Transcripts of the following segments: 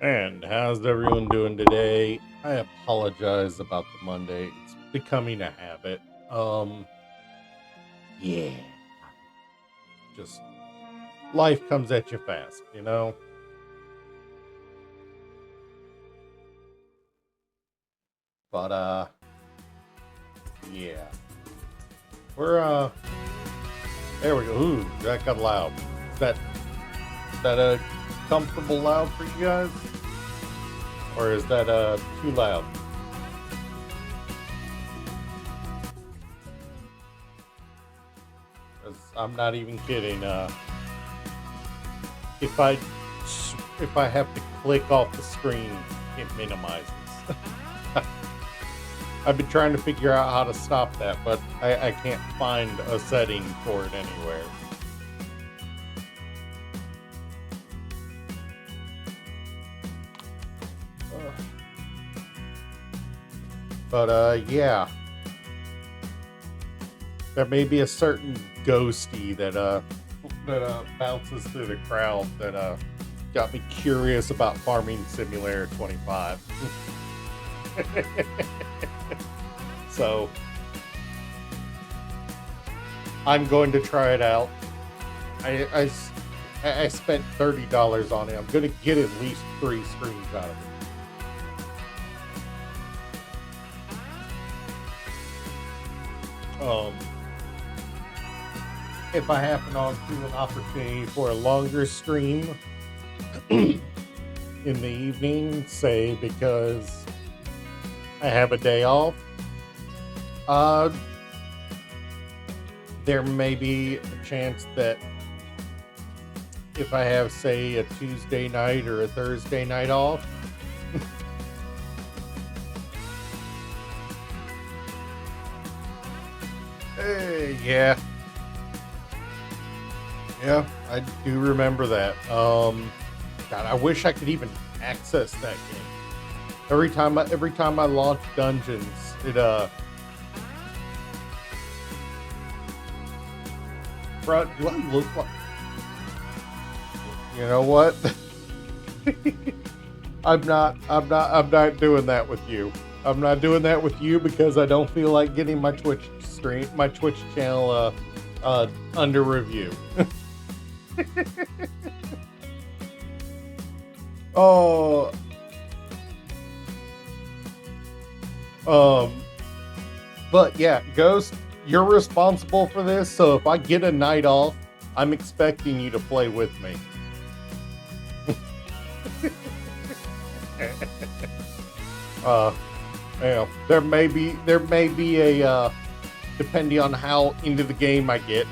And how's everyone doing today? I apologize about the Monday. It's becoming a habit. Yeah, just life comes at you fast, you know? But yeah. We're there we go. Ooh, that got loud. Is that a comfortable loud for you guys? Or is that too loud? 'Cause I'm not even kidding. If I if I have to click off the screen, it minimizes. I've been trying to figure out how to stop that, but I can't find a setting for it anywhere. But yeah, there may be a certain ghosty that bounces through the crowd that got me curious about Farming Simulator 25. So I'm going to try it out. I spent $30 on it. I'm going to get at least 3 screens out of it. If I happen onto an opportunity for a longer stream in the evening, say because I have a day off, there may be a chance that if I have, say, a Tuesday night or a Thursday night off, yeah. Yeah, I do remember that. God, I wish I could even access that game. Every time I launch dungeons, it bro, do I look like? You know what? I'm not doing that with you. I'm not doing that with you because I don't feel like getting my Twitch channel under review. Oh, but yeah, Ghost, you're responsible for this. So if I get a night off, I'm expecting you to play with me. Yeah, there may be a depending on how into the game I get.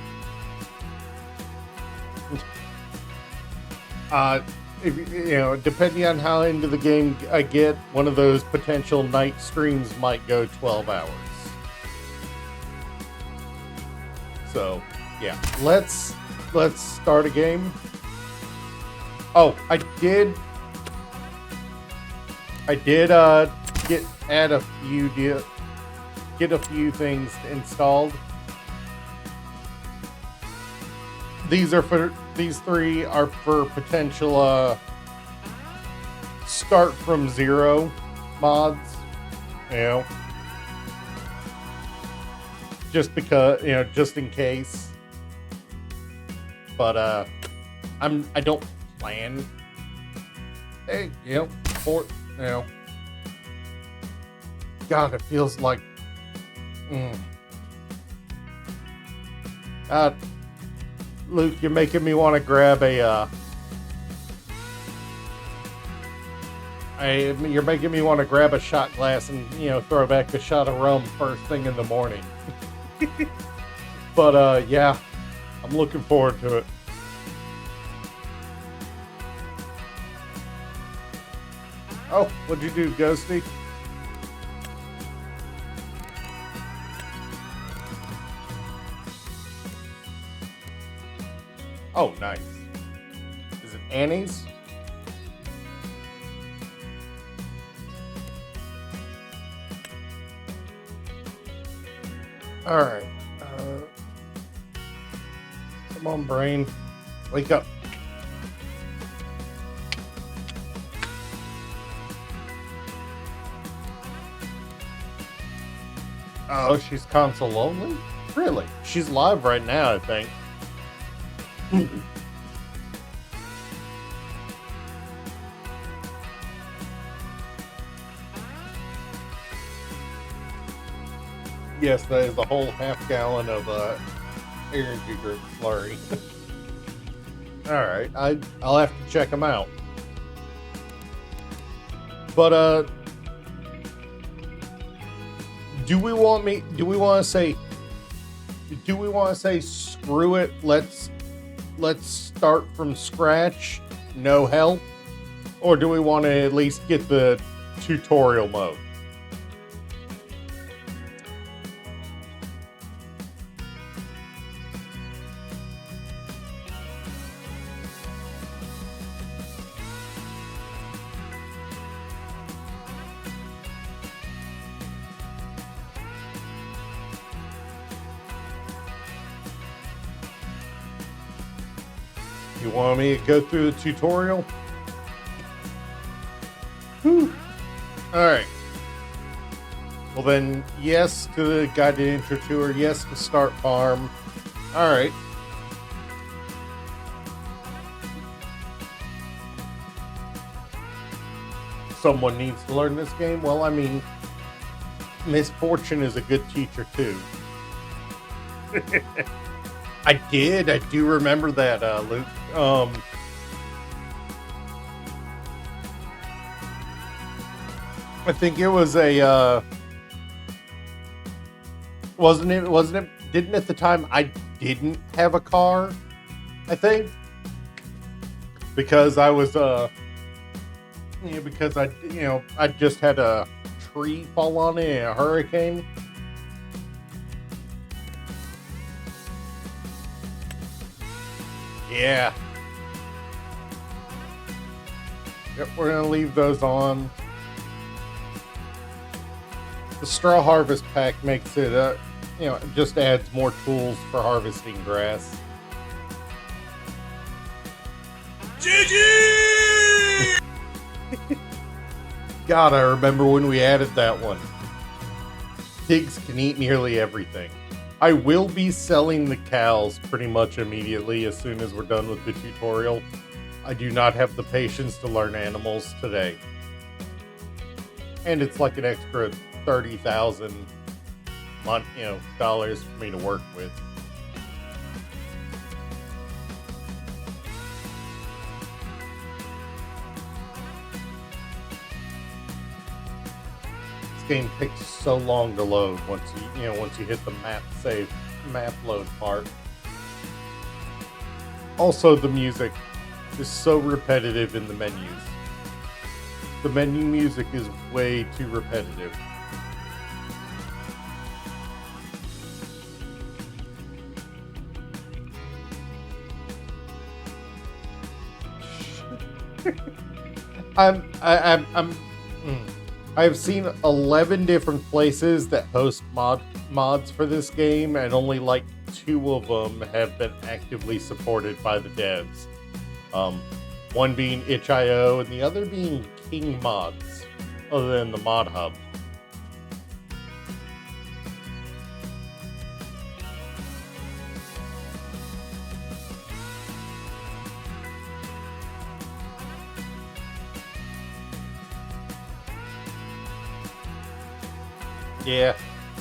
If, you know, depending on how into the game I get, one of those potential night streams might go 12 hours. So, yeah, let's start a game. Oh, I did get a few things installed. These 3 are for potential start from zero mods, you know, just because, you know, just in case. But I don't plan. Hey, you know, you know. God, it feels like. Luke, you're making me want to grab you're making me want to grab a shot glass and, you know, throw back a shot of rum first thing in the morning. But yeah, I'm looking forward to it. Oh, what'd you do, Ghosty? Oh, nice. Is it Annie's? All right. Come on, brain. Wake up. Oh, she's console only? Really? She's live right now, I think. Yes, that is a whole half-gallon of energy drink slurry. Alright, I'll have to check them out. But, do we want to say screw it, let's start from scratch, no help? Or do we want to at least get the tutorial mode? You want me to go through the tutorial? Whew. Alright. Well then, yes to the guided intro tour, yes to start farm. Alright. Someone needs to learn this game? Well, I mean, misfortune is a good teacher too. I do remember that, Luke. I think it was a, didn't at the time I didn't have a car, I think. Because I was, because I just had a tree fall on it in a hurricane. Yeah. Yep, we're gonna leave those on. The straw harvest pack makes it, it just adds more tools for harvesting grass. GG! God, I remember when we added that one. Pigs can eat nearly everything. I will be selling the cows pretty much immediately as soon as we're done with the tutorial. I do not have the patience to learn animals today. And it's like an extra $30,000 dollars for me to work with. Game takes so long to load once you hit the map load part. Also, the music is so repetitive in the menus. The menu music is way too repetitive. I've seen 11 different places that host mods for this game, and only like 2 of them have been actively supported by the devs. One being itch.io and the other being King Mods, other than the Mod Hub. Yeah,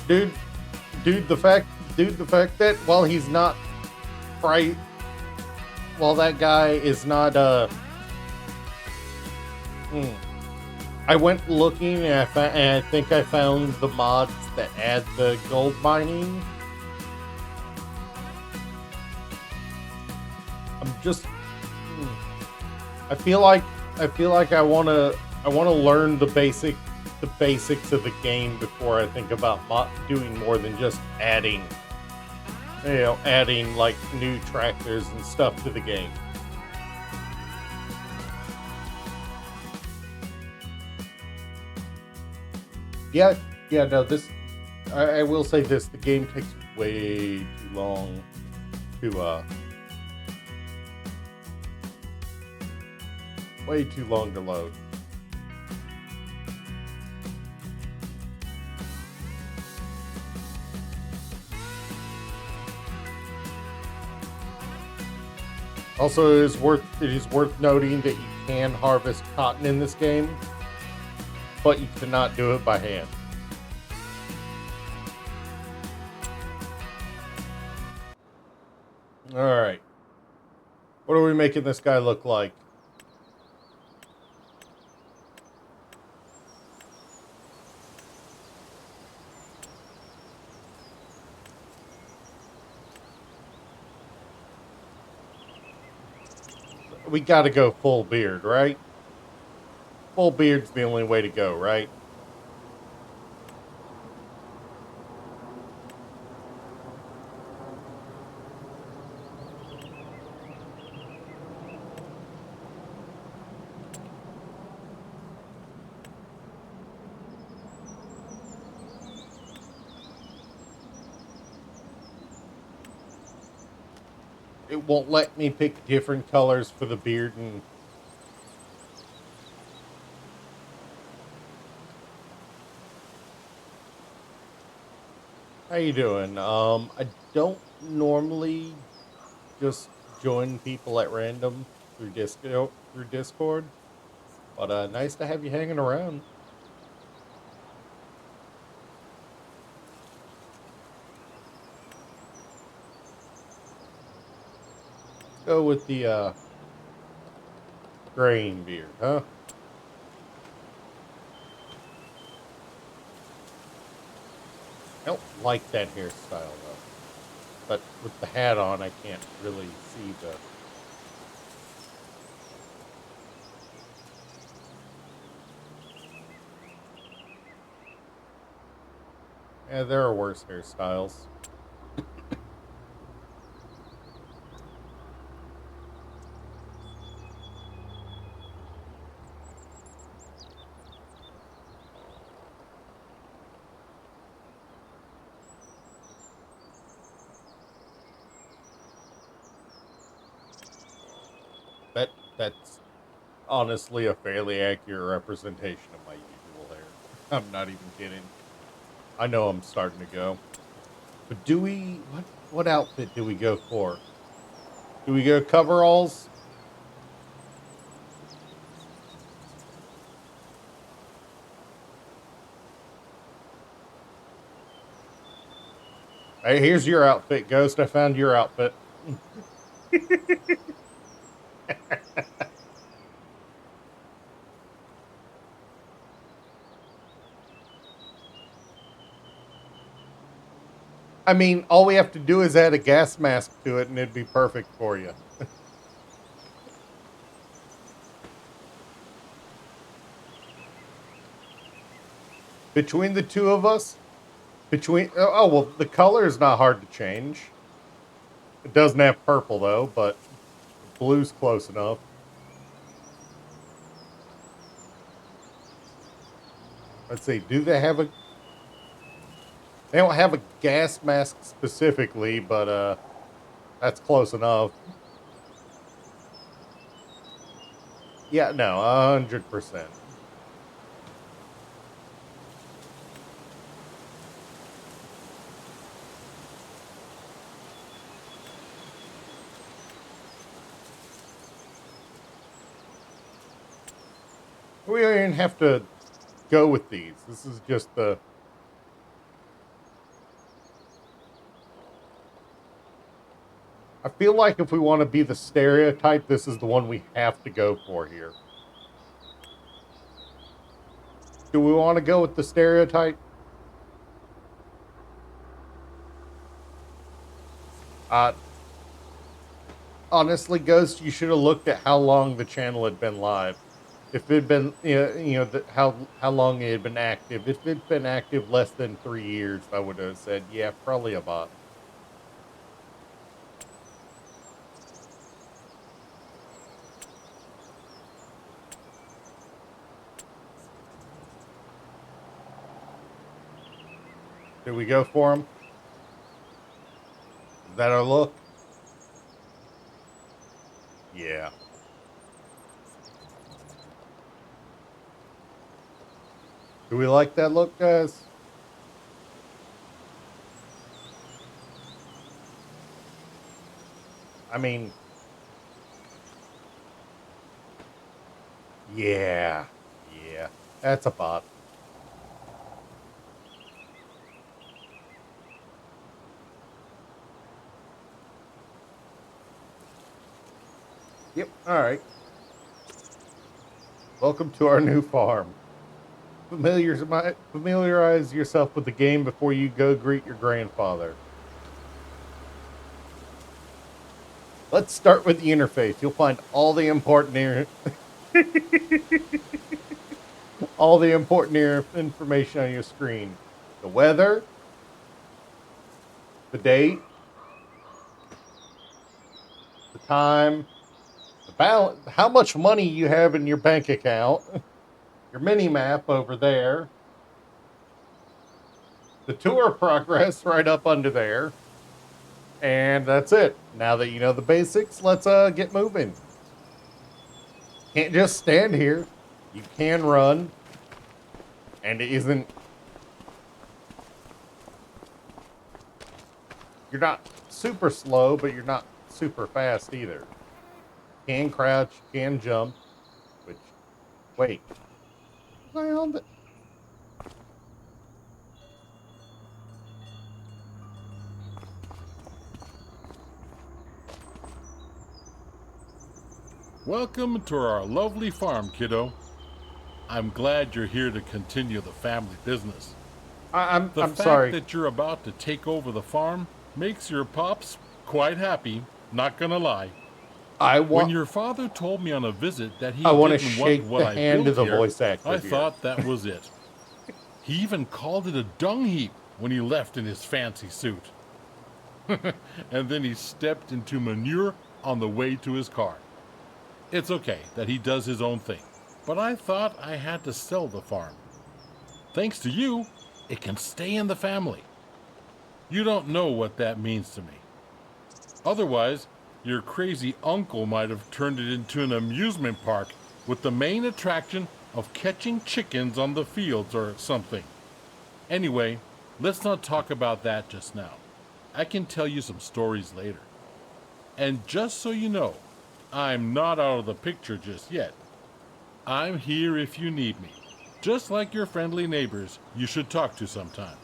dude, the fact that while that guy is not, I went looking and I think I found the mods that add the gold mining. I feel like I wanna learn the basics of the game before I think about doing more than just adding like new tractors and stuff to the game. Yeah, no, I will say this, the game takes way too long to load. Also, it is worth noting that you can harvest cotton in this game, but you cannot do it by hand. All right. What are we making this guy look like? We got to go full beard, right? Full beard's the only way to go, right? It won't let me pick different colors for the beard and how you doing? I don't normally just join people at random through Discord, but nice to have you hanging around. Go with the graying beard, huh? I don't like that hairstyle though. But with the hat on, I can't really see the. Yeah, there are worse hairstyles. That's honestly a fairly accurate representation of my usual hair. I'm not even kidding. I know I'm starting to go. But do we what outfit do we go for? Do we go coveralls? Hey, here's your outfit, Ghost. I found your outfit. I mean, all we have to do is add a gas mask to it and it'd be perfect for you. Between the two of us, well, the color is not hard to change. It doesn't have purple though, but blue's close enough. Let's see. Do they have a? They don't have a gas mask specifically, but that's close enough. Yeah, no, 100%. We don't even have to go with these. This is just the. I feel like if we want to be the stereotype, this is the one we have to go for here. Do we want to go with the stereotype? Uh, honestly, Ghost, you should have looked at how long the channel had been live. If it had been, how long it had been active. If it'd been active less than 3 years, I would have said, yeah, probably a bot. Did we go for him? Is that our look? Yeah. Do we like that look, guys? I mean, Yeah. Yeah. That's a bot. Yep. All right. Welcome to our new farm. Familiarize yourself with the game before you go greet your grandfather. Let's start with the interface. You'll find all the important all the important information on your screen. The weather, the date, the time, the balance, how much money you have in your bank account, your mini map over there, the tour progress right up under there, and that's it. Now that you know the basics, let's get moving. Can't just stand here. You can run, and it isn't. You're not super slow, but you're not super fast either. Can crouch, can jump. Which, wait, was I on the? Welcome to our lovely farm, kiddo. I'm glad you're here to continue the family business. I'm The fact sorry. that you're about to take over the farm makes your pops quite happy, not gonna lie. When your father told me on a visit that he I want to didn't want shake what the I hand built of the here, voice actor I here. thought that was it. He even called it a dung heap when he left in his fancy suit. And then he stepped into manure on the way to his car. It's okay that he does his own thing, but I thought I had to sell the farm. Thanks to you, it can stay in the family. You don't know what that means to me. Otherwise, your crazy uncle might have turned it into an amusement park with the main attraction of catching chickens on the fields or something. Anyway, let's not talk about that just now. I can tell you some stories later. And just so you know, I'm not out of the picture just yet. I'm here if you need me, just like your friendly neighbors you should talk to sometime.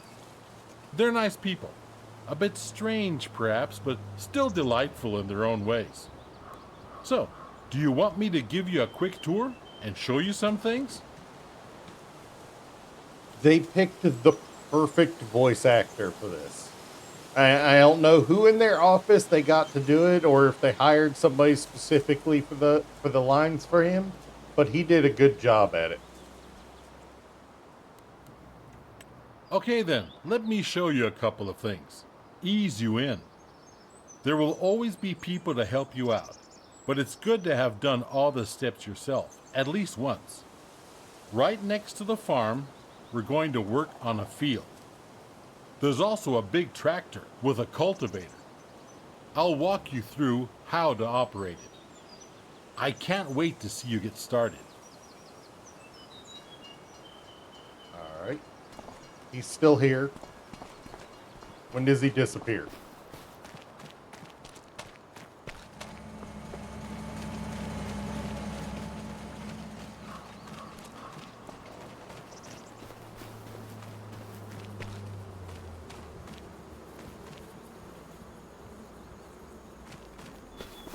They're nice people, a bit strange perhaps, but still delightful in their own ways. So, do you want me to give you a quick tour and show you some things? They picked the perfect voice actor for this. I don't know who in their office they got to do it, or if they hired somebody specifically for the lines for him, but he did a good job at it. Okay then, let me show you a couple of things. Ease you in. There will always be people to help you out, but it's good to have done all the steps yourself, at least once. Right next to the farm, we're going to work on a field. There's also a big tractor with a cultivator. I'll walk you through how to operate it. I can't wait to see you get started. All right. He's still here. When does he disappear?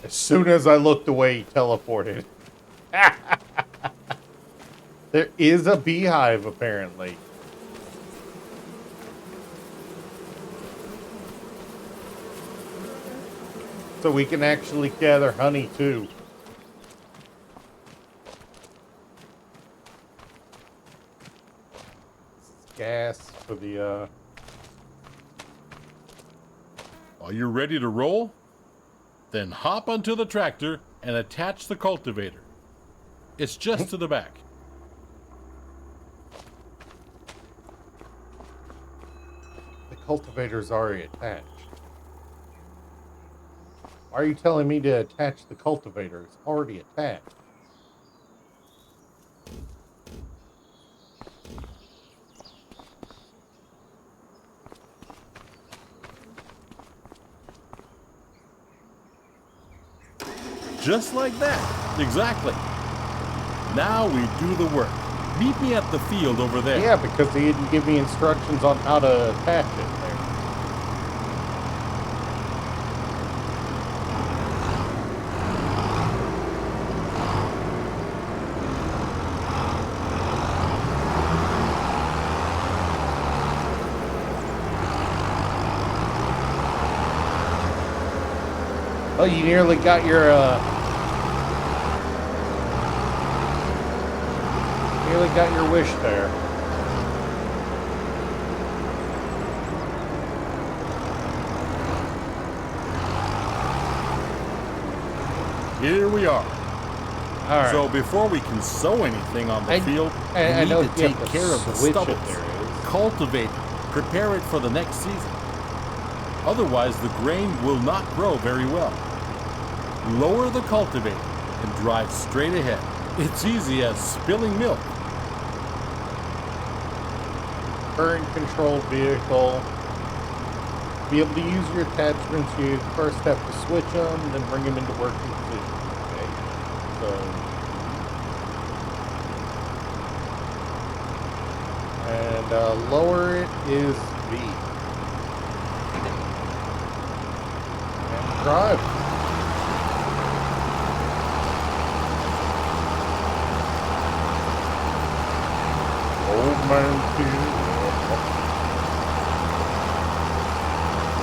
As soon as I looked away, he teleported. There is a beehive, apparently. So we can actually gather honey, too. Gas for the, Are you ready to roll? Then hop onto the tractor and attach the cultivator. It's just to the back. The cultivator's already attached. Why are you telling me to attach the cultivator? It's already attached. Just like that. Exactly. Now we do the work. Meet me at the field over there. Yeah, because he didn't give me instructions on how to attach it there. Oh, you nearly got your, wish there. Here we are. All right. So before we can sow anything on the field, we I know need to you take have to care of the switch it stubbles, there, cultivate, prepare it for the next season. Otherwise, the grain will not grow very well. Lower the cultivator and drive straight ahead. It's easy as spilling milk. Current controlled vehicle. To be able to use your attachments, you first have to switch them, then bring them into working position. Okay, so and lower it is V. And drive. Old man too.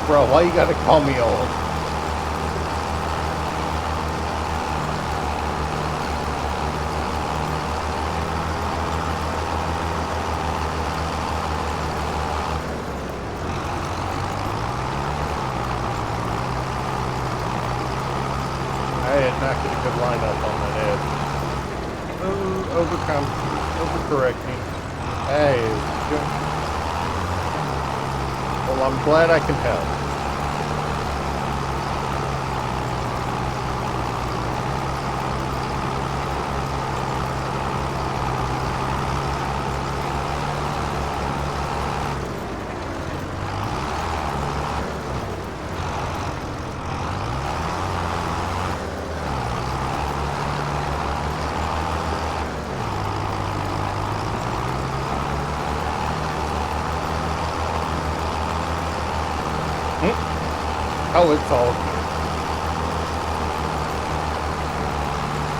Bro, why you gotta call me old? I had not get a good lineup on that edge. Oh, overcorrecting. Hey, well, I'm glad I can help. Oh, it's all good.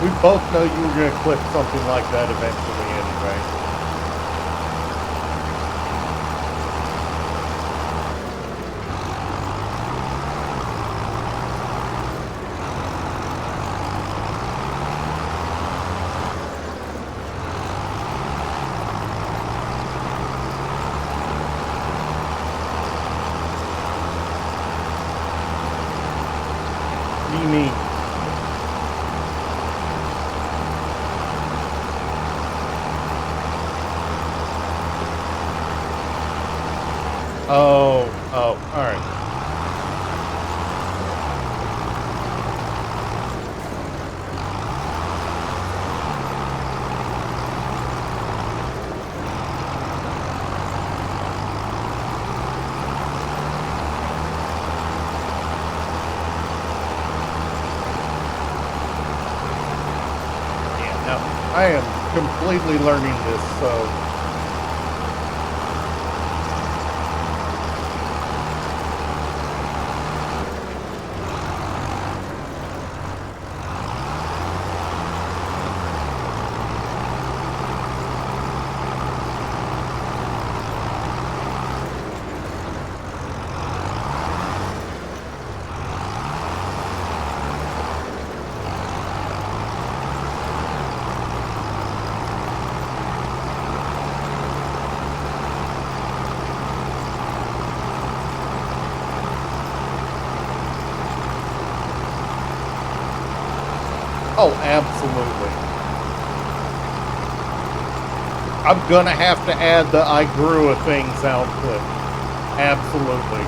We both know you were going to clip something like that eventually anyway. What do you mean? Oh, all right. Yeah, no, I am completely learning this, so. Oh, absolutely. I'm gonna have to add the I grew a thing sound clip. Absolutely.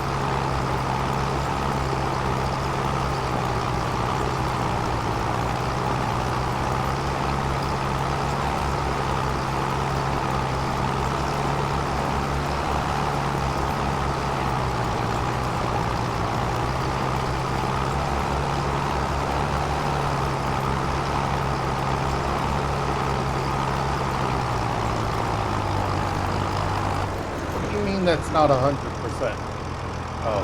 that's not 100%. Oh.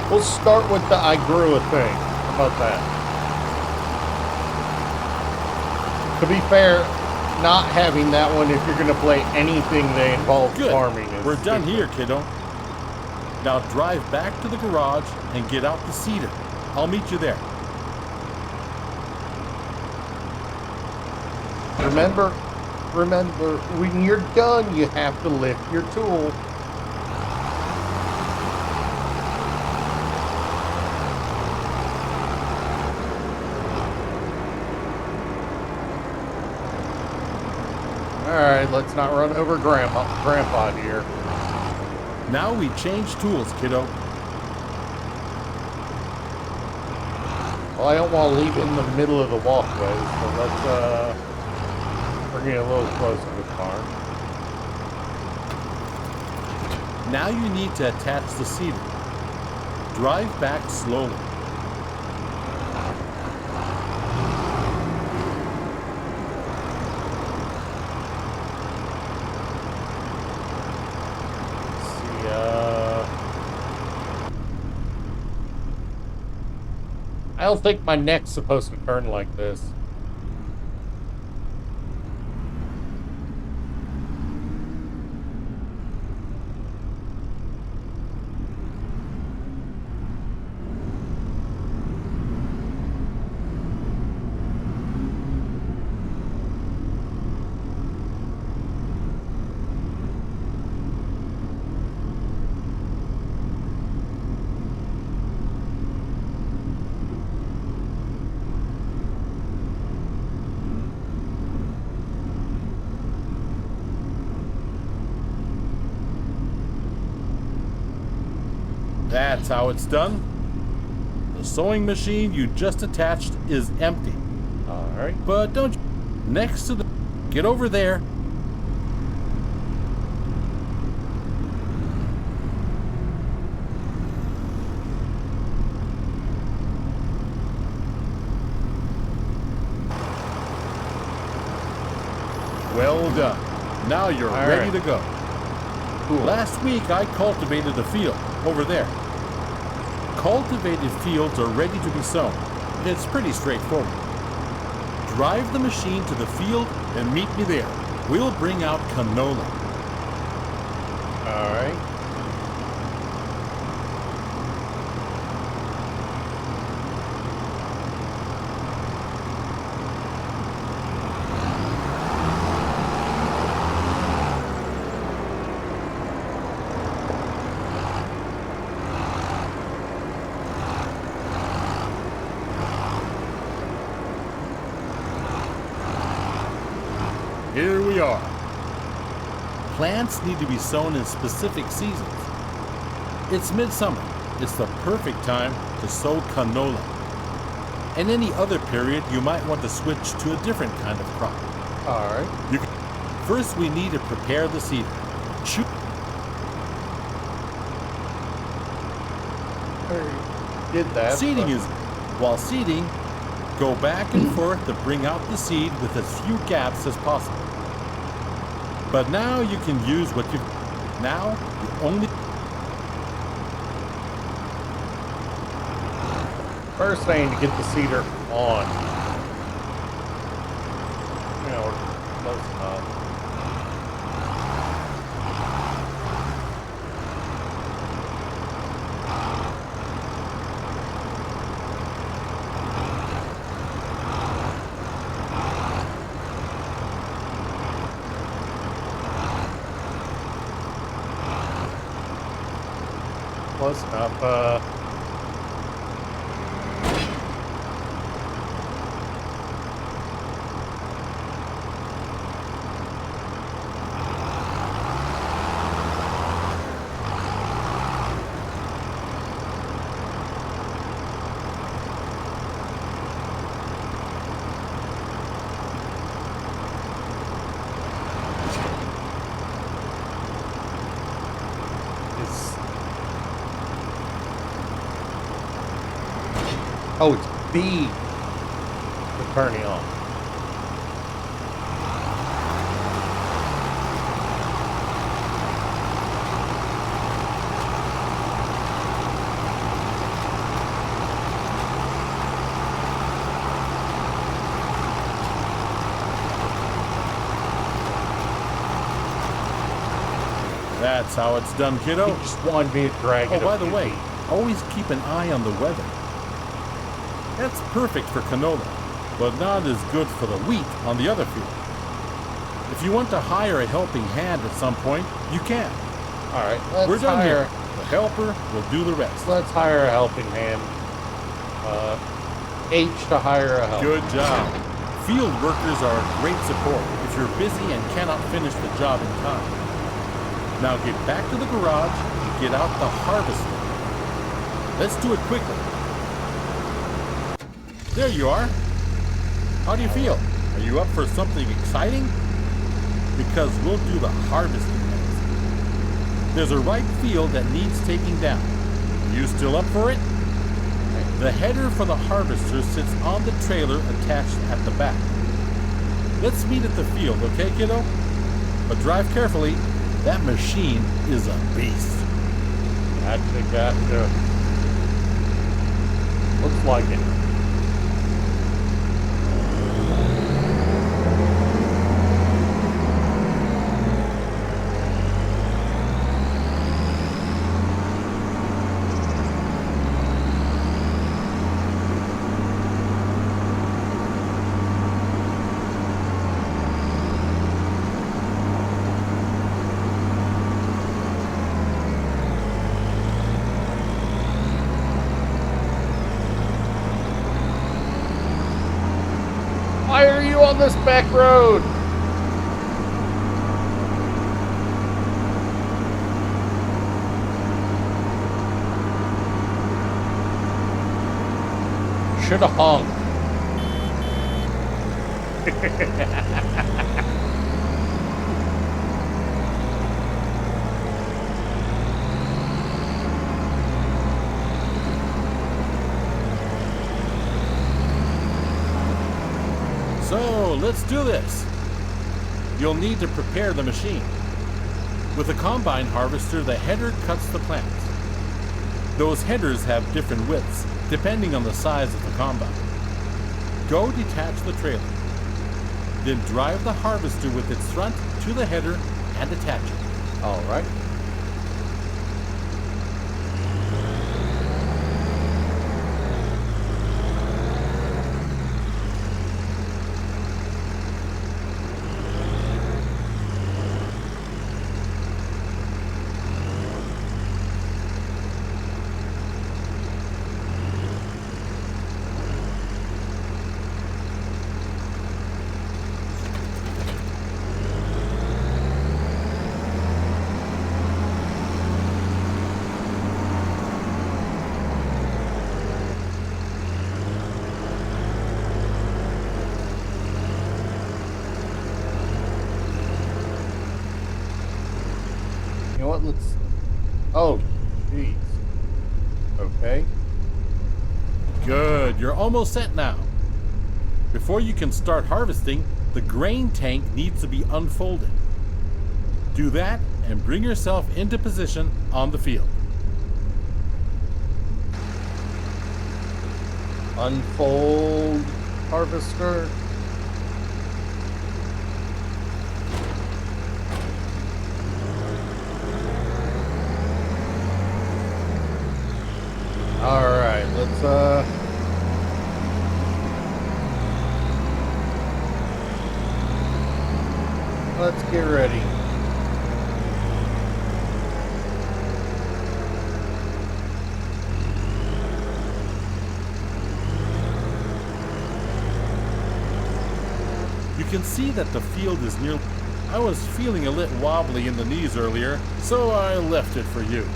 We'll start with the I grew a thing. How about that? To be fair, not having that one if you're going to play anything that involves farming is We're done here, kiddo. Now drive back to the garage and get out the cedar. I'll meet you there. Remember, when you're done, you have to lift your tool. Alright, let's not run over Grandpa here. Now we change tools, kiddo. Well, I don't want to leave it in the middle of the walkway, so let's bring it a little closer to the farm. Now you need to attach the cedar. Drive back slowly. I don't think my neck's supposed to turn like this. That's how it's done. The sewing machine you just attached is empty. All right. But don't you... Next to the... Get over there. Well done. Now you're ready to go. Cool. Last week I cultivated a field over there. Cultivated fields are ready to be sown. It's pretty straightforward. Drive the machine to the field and meet me there. We'll bring out canola. All right. Here we are. Plants need to be sown in specific seasons. It's midsummer. It's the perfect time to sow canola. In any other period, you might want to switch to a different kind of crop. All right. First, we need to prepare the cedar. Did that. Seeding is... While seeding, go back and forth to bring out the seed with as few gaps as possible. But now you can use what you... Now, you only... First, I need to get the cedar on. You know, we're close enough. Close enough. Oh, it's B for turning on. That's how it's done, kiddo. He just wanted me to drag it. Oh, by the way, always keep an eye on the weather. That's perfect for canola, but not as good for the wheat on the other field. If you want to hire a helping hand at some point, you can. All right, let's We're done hire. here. The helper will do the rest. Let's hire a helping hand. H to hire a helper. Good job. Field workers are a great support if you're busy and cannot finish the job in time. Now get back to the garage and get out the harvester. Let's do it quickly. There you are. How do you feel? Are you up for something exciting? Because we'll do the harvesting next. There's a ripe field that needs taking down. You still up for it? The header for the harvester sits on the trailer attached at the back. Let's meet at the field, okay, kiddo? But drive carefully. That machine is a beast. Gotcha. Looks like it. Why are you on this back road? Should have hung. So, let's do this. You'll need to prepare the machine. With a combine harvester, the header cuts the plants. Those headers have different widths, depending on the size of the combine. Go detach the trailer. Then drive the harvester with its front to the header and attach it. All right. You know what? Let's. Oh, jeez. Okay. Good, you're almost set now. Before you can start harvesting, the grain tank needs to be unfolded. Do that and bring yourself into position on the field. Unfold harvester. All right, let's get ready. You can see that the field is near. I was feeling a little wobbly in the knees earlier, so I left it for you.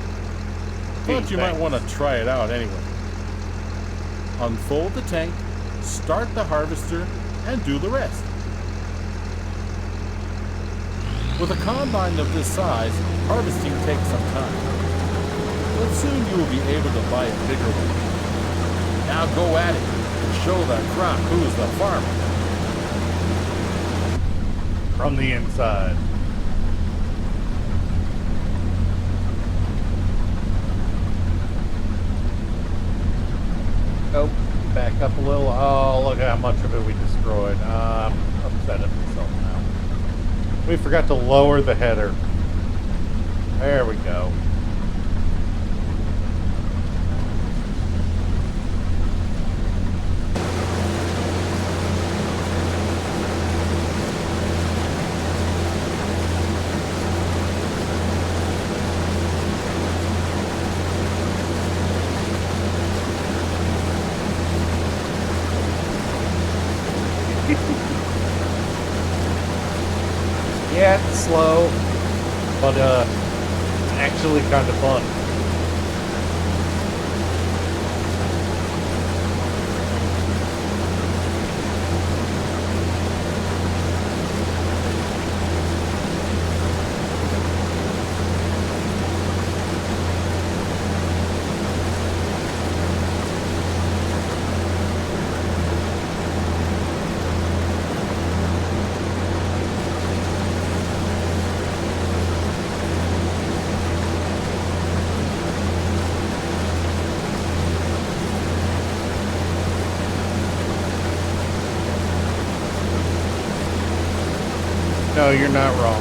But you might want to try it out anyway. Unfold the tank, start the harvester, and do the rest. With a combine of this size, harvesting takes some time. But soon you will be able to buy a bigger one. Now go at it and show the crop who's the farmer. From the inside. Nope. Back up a little. Oh, look at how much of it we destroyed. I'm upset at myself now. We forgot to lower the header. There we go. Yeah, it's slow, but actually kind of fun. No, you're not wrong.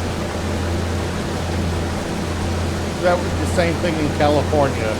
That was the same thing in California.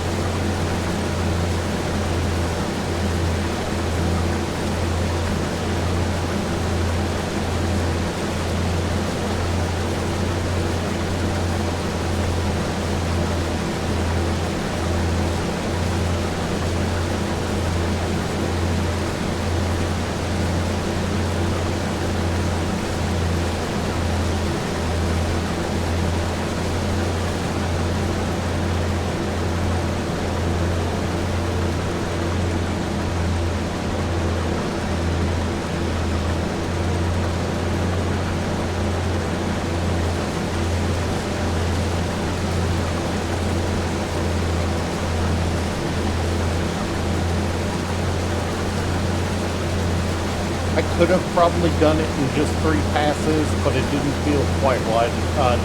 I could have probably done it in just 3 passes, but it didn't feel quite wide,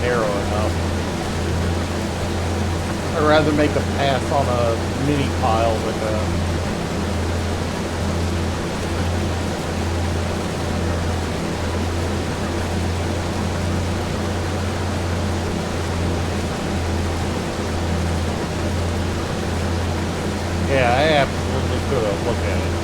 narrow enough. I'd rather make a pass on a mini pile than yeah, I absolutely could have. Look at it.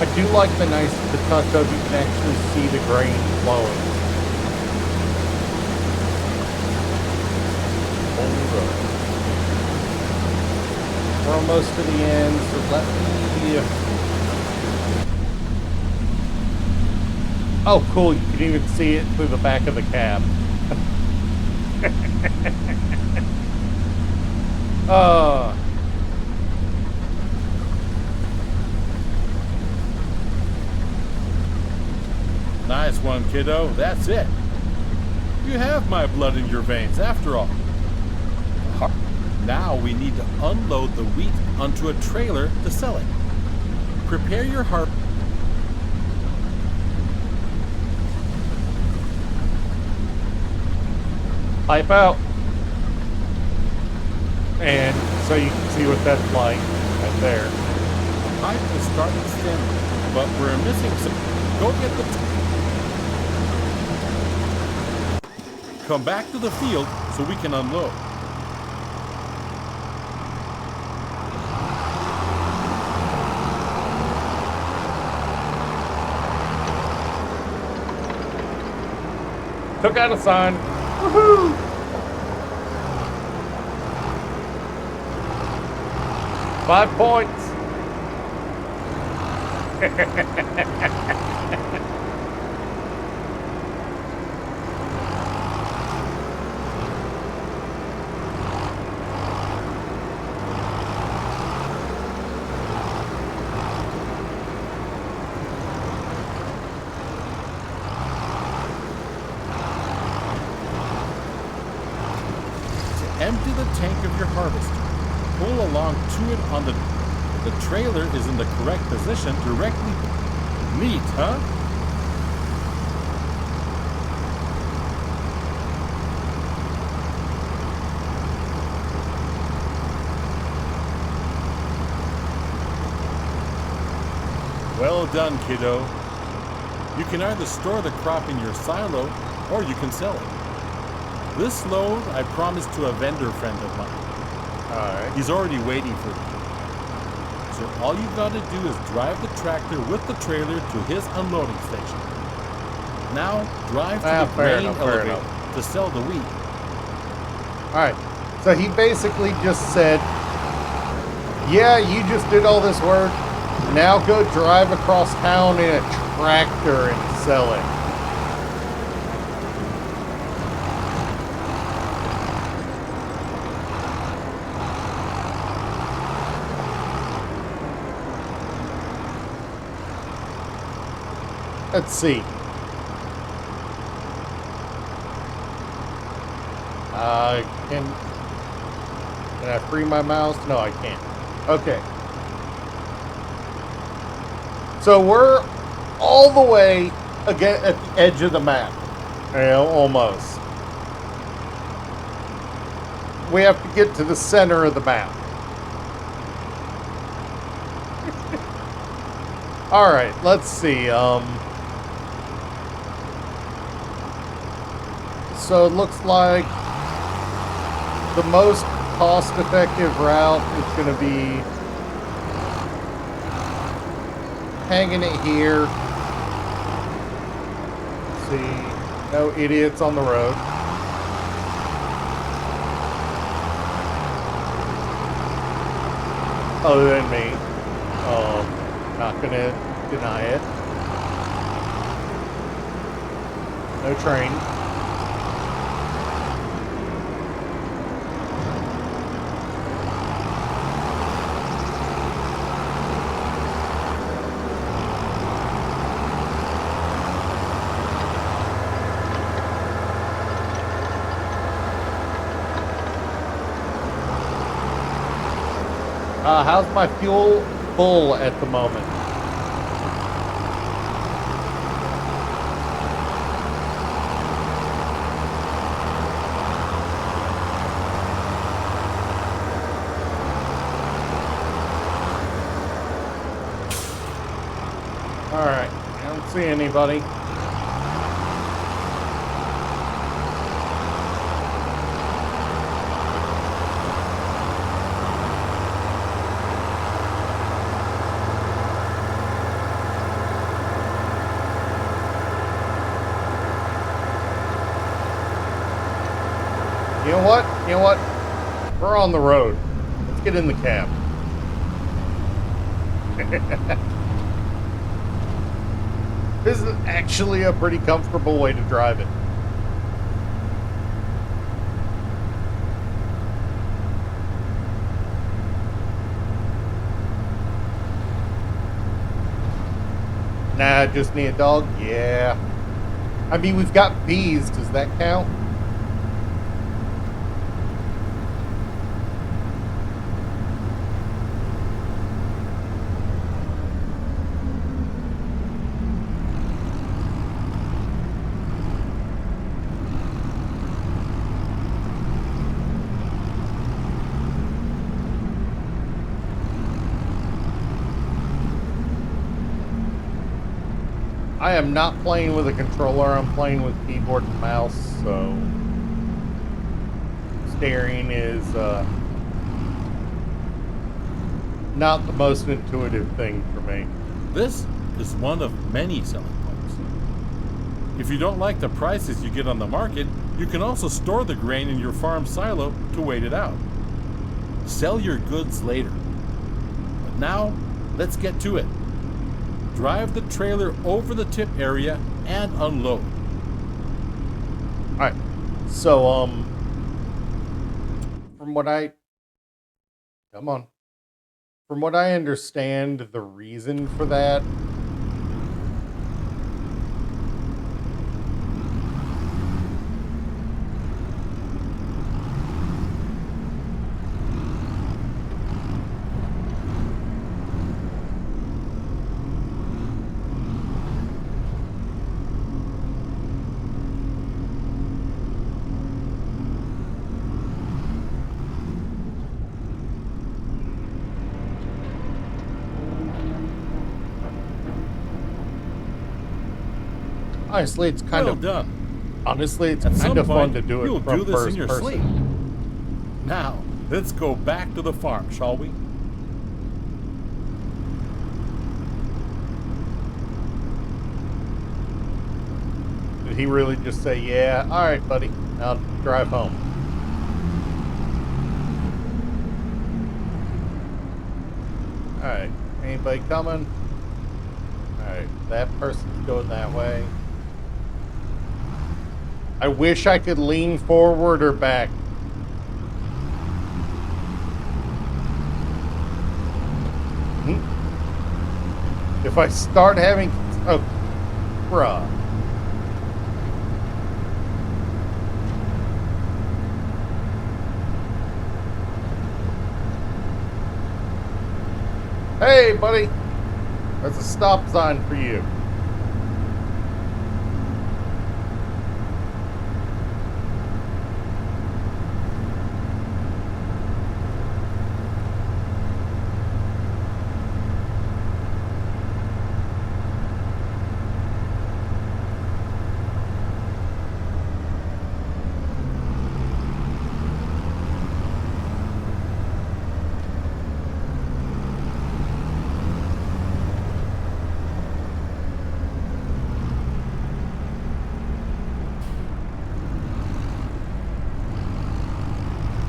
I do like the touch of you can actually see the grain flowing. Hold up. We're almost to the end, so let me... Oh, cool, you can even see it through the back of the cab. Nice one, kiddo. That's it. You have my blood in your veins, after all. Now we need to unload the wheat onto a trailer to sell it. Prepare your heart. Pipe out. And so you can see what that's like right there. Pipe is starting to stem, but we're missing some. Go get the... Come back to the field so we can unload. Took out a sign. Woohoo! Five points. tank of your harvester. Pull along to it on the trailer is in the correct position directly. Neat, huh? Well done, kiddo. You can either store the crop in your silo or you can sell it. This load I promised to a vendor friend of mine. Alright. He's already waiting for you. So all you gotta do is drive the tractor with the trailer to his unloading station. Now drive to the grain elevator to sell the wheat. Alright. So he basically just said, yeah, you just did all this work. Now go drive across town in a tractor and sell it. Let's see. Can I free my mouse? No, I can't. Okay. So we're all the way again at the edge of the map. You know, almost. We have to get to the center of the map. All right, let's see. So it looks like the most cost-effective route is going to be hanging it here. Let's see, no idiots on the road. Other than me. Not gonna deny it. No train. How's my fuel full at the moment? Alright, I don't see anybody. You know what? You know what? We're on the road. Let's get in the cab. This is actually a pretty comfortable way to drive it. Nah, just need a dog? Yeah. I mean, we've got bees. Does that count? I am not playing with a controller, I'm playing with keyboard and mouse, so steering is not the most intuitive thing for me. This is one of many selling points. If you don't like the prices you get on the market, you can also store the grain in your farm silo to wait it out. Sell your goods later. But now, let's get to it. Drive the trailer over the tip area and unload. Alright, so, from what I understand, the reason for that Honestly, it's kind Well of done. honestly, it's At kind some of fun point, to do you'll it from do this in first your person. sleep. Now, let's go back to the farm, shall we? Did he really just say, "Yeah, all right, buddy, I'll drive home"? All right, anybody coming? All right, that person's going that way. I wish I could lean forward or back. If I start having... Oh, bruh. Hey, buddy. There's a stop sign for you.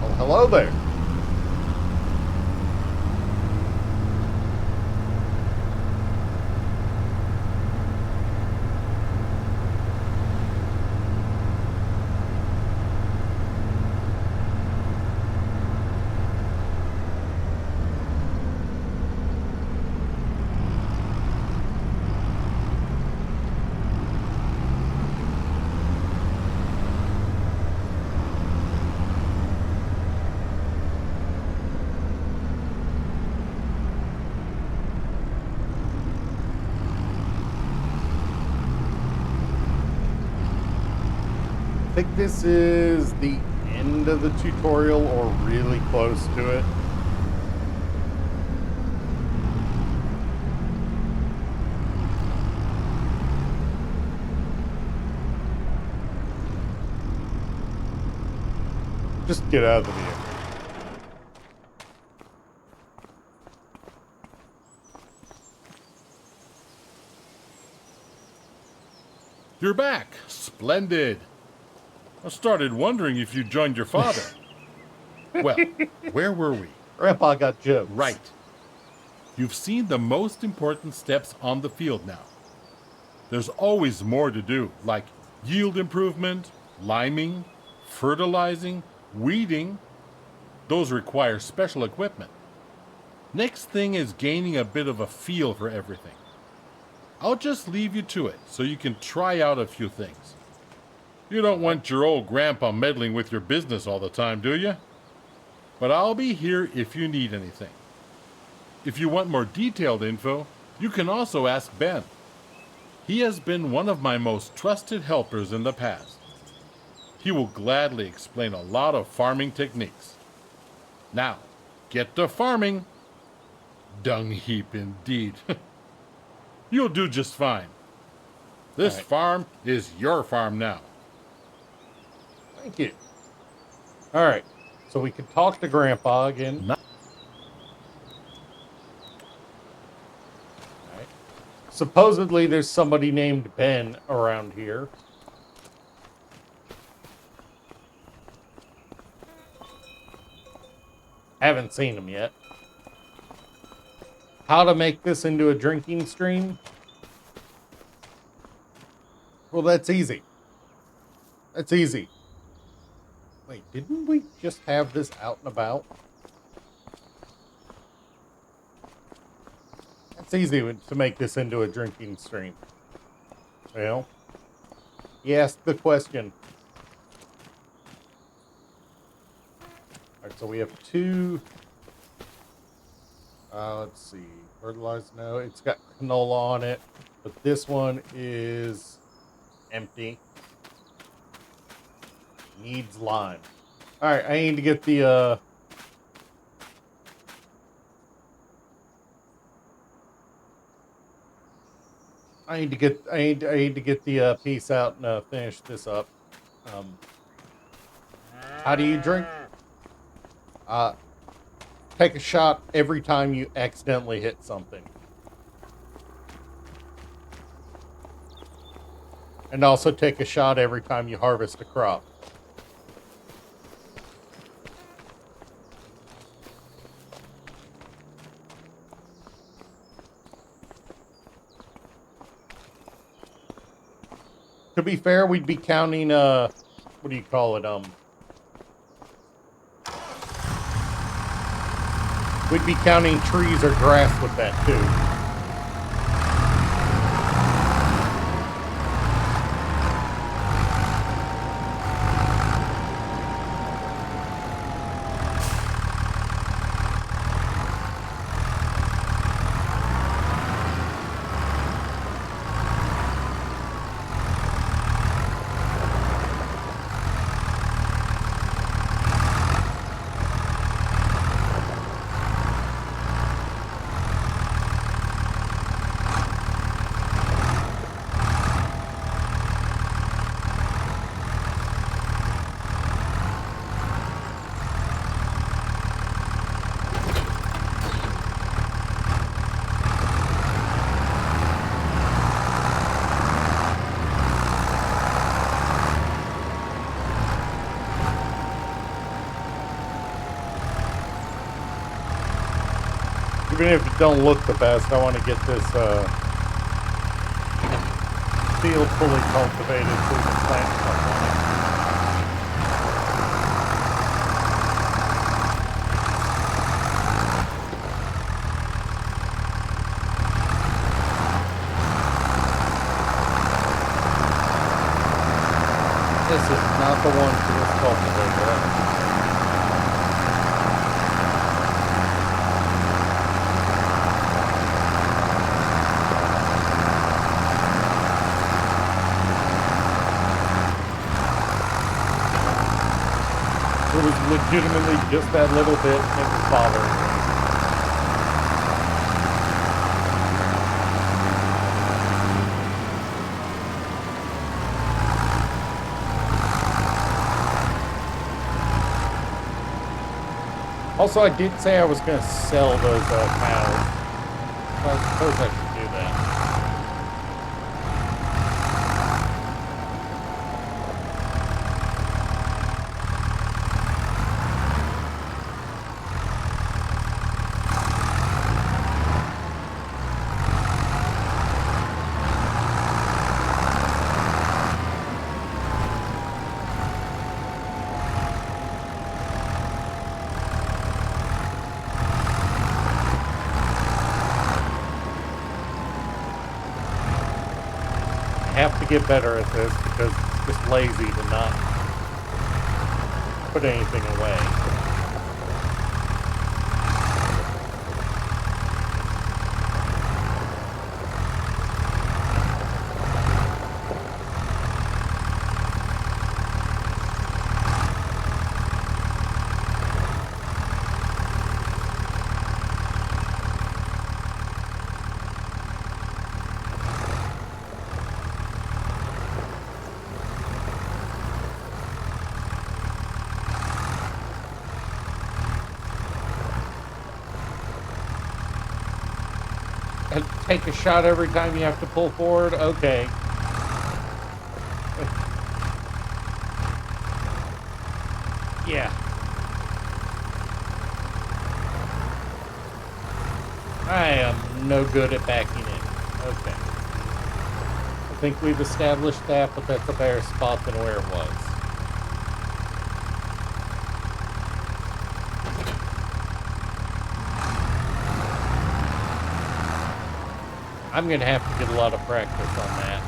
Oh, hello there. I think this is the end of the tutorial or really close to it. Just get out of the vehicle. You're back. Splendid. I started wondering if you joined your father. Well, where were we? Grandpa got jokes. Right. You've seen the most important steps on the field now. There's always more to do, like yield improvement, liming, fertilizing, weeding. Those require special equipment. Next thing is gaining a bit of a feel for everything. I'll just leave you to it so you can try out a few things. You don't want your old grandpa meddling with your business all the time, do you? But I'll be here if you need anything. If you want more detailed info, you can also ask Ben. He has been one of my most trusted helpers in the past. He will gladly explain a lot of farming techniques. Now, get to farming. Dung heap indeed. You'll do just fine. This All right. farm is your farm now. Thank you. All right. So we can talk to Grandpa again. Not All right. Supposedly there's somebody named Ben around here. Haven't seen him yet. How to make this into a drinking stream? Well, that's easy. That's easy. Wait, didn't we just have this out and about? It's easy to make this into a drinking stream. Well, he asked the question. Alright, so we have two. Let's see. Fertilized, no. It's got canola on it. But this one is empty. Needs lime. Alright, I need to get the, I need to get the piece out and finish this up. Um, how do you drink? Uh, take a shot every time you accidentally hit something. And also take a shot every time you harvest a crop. To be fair, we'd be counting, what do you call it? We'd be counting trees or grass with that too. Even if it don't look the best, I want to get this field fully cultivated so we can plant stuff on it. This is not the one for this cultivator. It was legitimately just that little bit and it was bothering me. Also, I did say I was going to sell those cows. I suppose I should do that. Have to get better at this because it's just lazy to not put anything away. And take a shot every time you have to pull forward? Okay. Yeah. I am no good at backing in. Okay. I think we've established that, but that's a better spot than where it was. I'm going to have to get a lot of practice on that.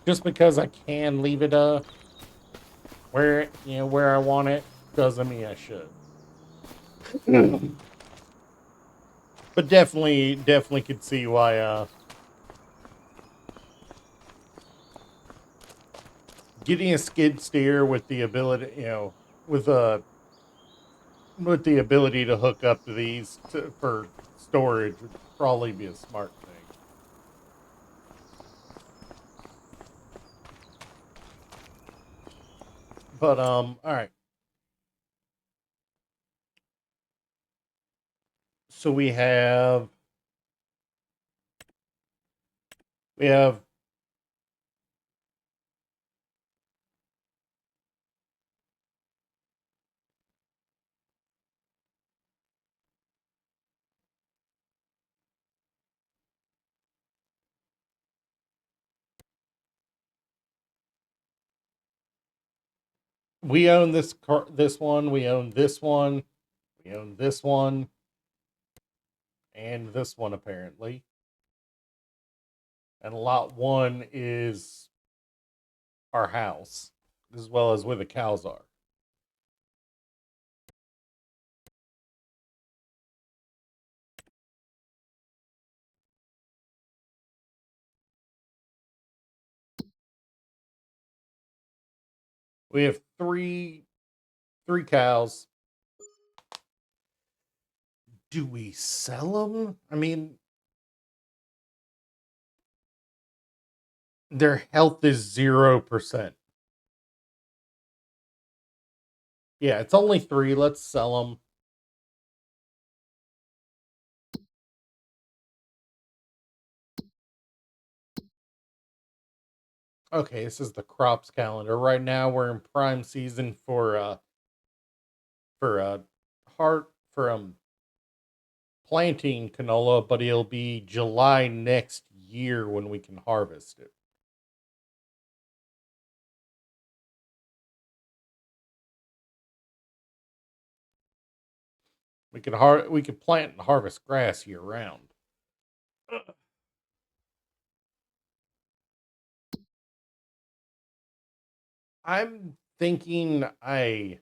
Just because I can leave it where where I want it doesn't mean I should. But definitely could see why getting a skid steer with the ability, with with the ability to hook up to these for storage would probably be a smart thing. But all right. So we have we own this one, we own this one, we own this one, and this one apparently. And lot one is our house, as well as where the cows are. We have three cows. Do we sell them? I mean, their health is 0%. Yeah, it's only three. Let's sell them. Okay, this is the crops calendar. Right now we're in prime season for heart for planting canola, but it'll be July next year when we can harvest it. We could plant and harvest grass year round. I'm thinking I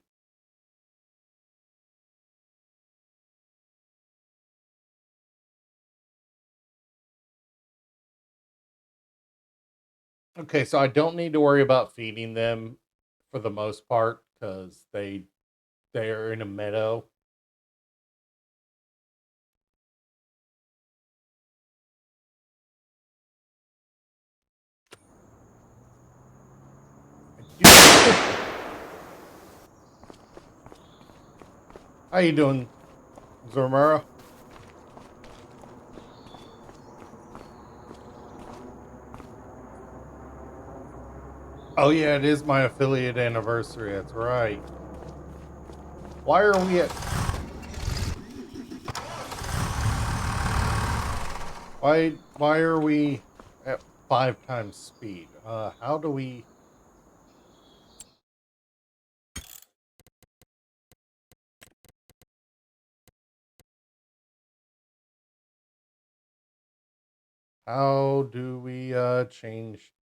okay, so I don't need to worry about feeding them for the most part because they're in a meadow. How you doing, Zormara? Oh yeah, it is my affiliate anniversary. That's right. Why are we at why are we at 5 times speed? How do we change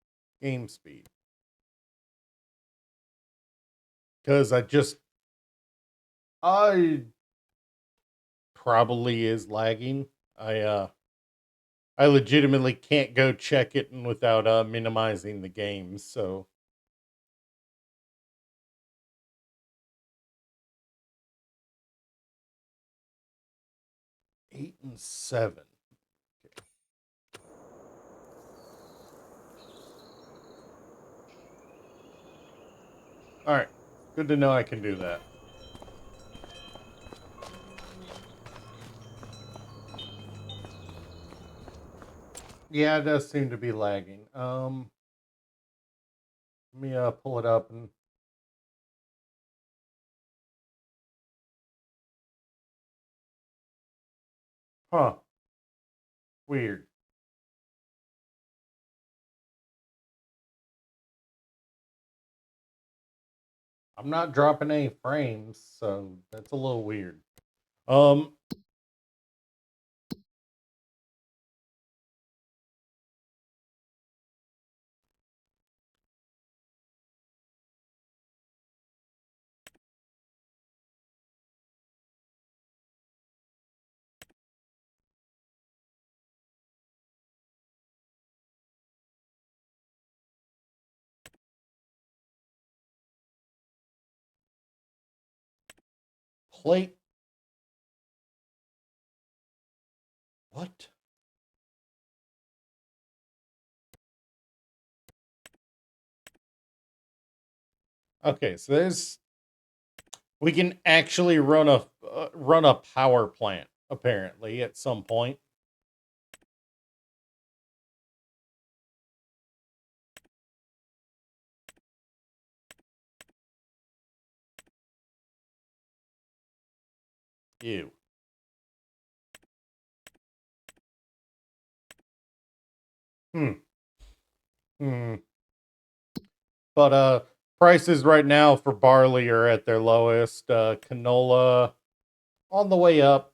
game speed? Because I probably is lagging. I legitimately can't go check it without minimizing the game. So 8 and 7. All right, good to know I can do that. Yeah, it does seem to be lagging. Let me pull it up and huh, weird. I'm not dropping any frames, so that's a little weird. Um, plate. What? Okay, so we can actually run a power plant apparently at some point. Ew. Hmm. Hmm. But prices right now for barley are at their lowest. Canola on the way up.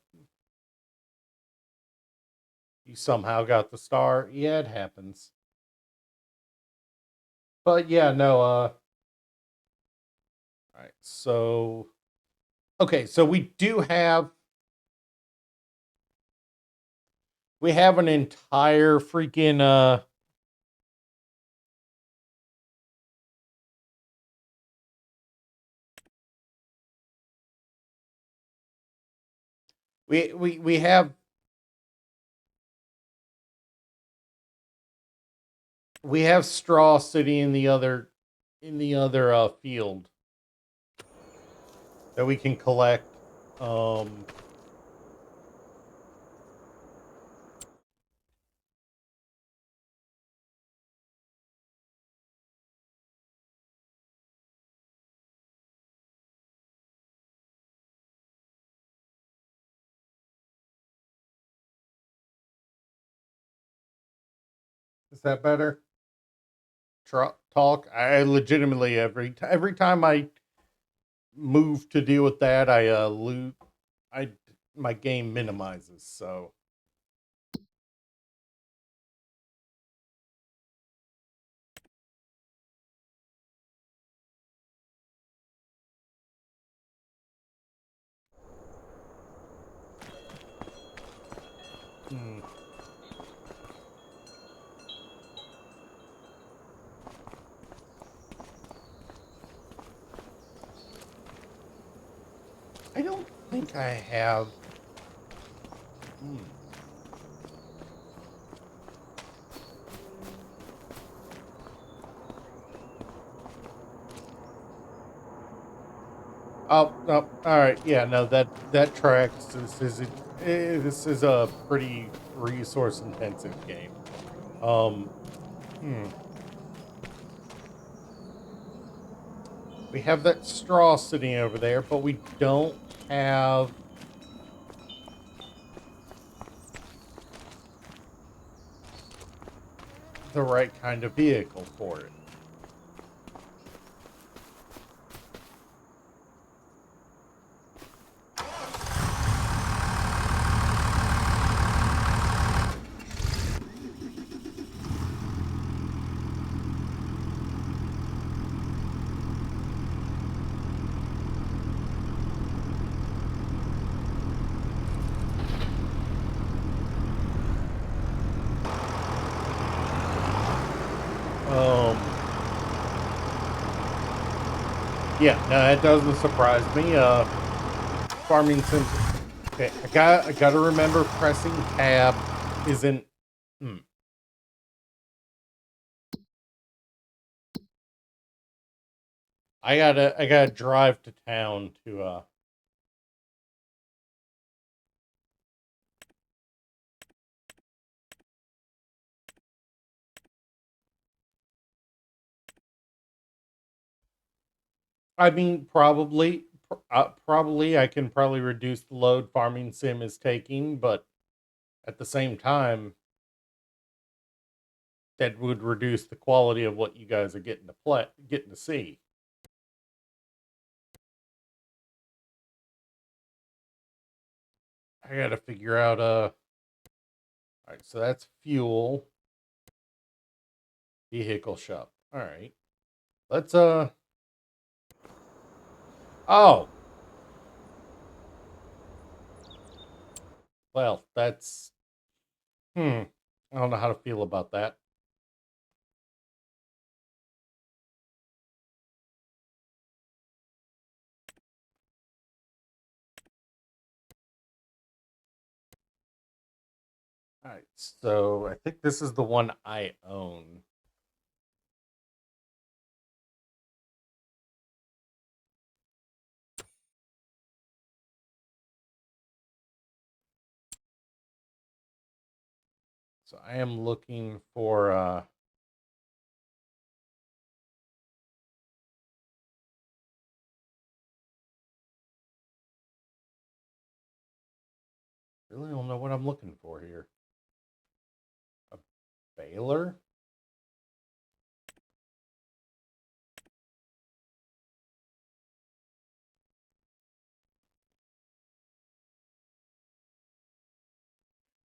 You somehow got the star. Yeah, it happens. But yeah, no, all right. So okay, so we have an entire freaking we have straw sitting in the other field that we can collect. Um is that better? Talk. I legitimately every time I move to deal with that, I lose. I my game minimizes. So hmm. I don't think I have. Hmm. Oh no! All right, yeah, no that tracks. This is a pretty resource intensive game. Um, hmm. We have that straw sitting over there, but we don't have the right kind of vehicle for it. Um, yeah, no, that doesn't surprise me. Farming sims. Okay, I gotta remember pressing tab isn't. Hmm. I gotta drive to town to I mean, probably I can probably reduce the load farming sim is taking, but at the same time, that would reduce the quality of what you guys are getting to see. I gotta figure out all right, so that's fuel vehicle shop. All right, let's oh well that's I don't know how to feel about that. All right, so I think this is the one I own. So I am looking for really don't know what I'm looking for here. A baler?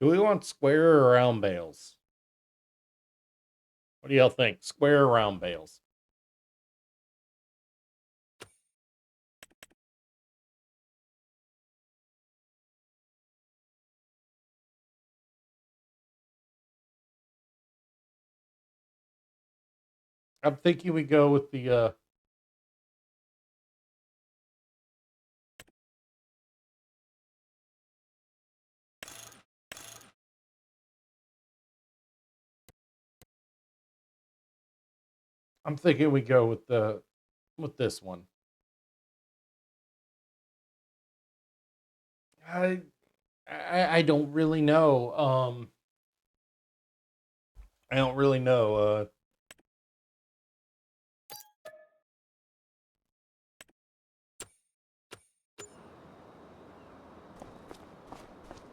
Do we want square or round bales? What do y'all think? Square or round bales? I'm thinking we go with the I'm thinking we go with this one. I I don't really know. I don't really know.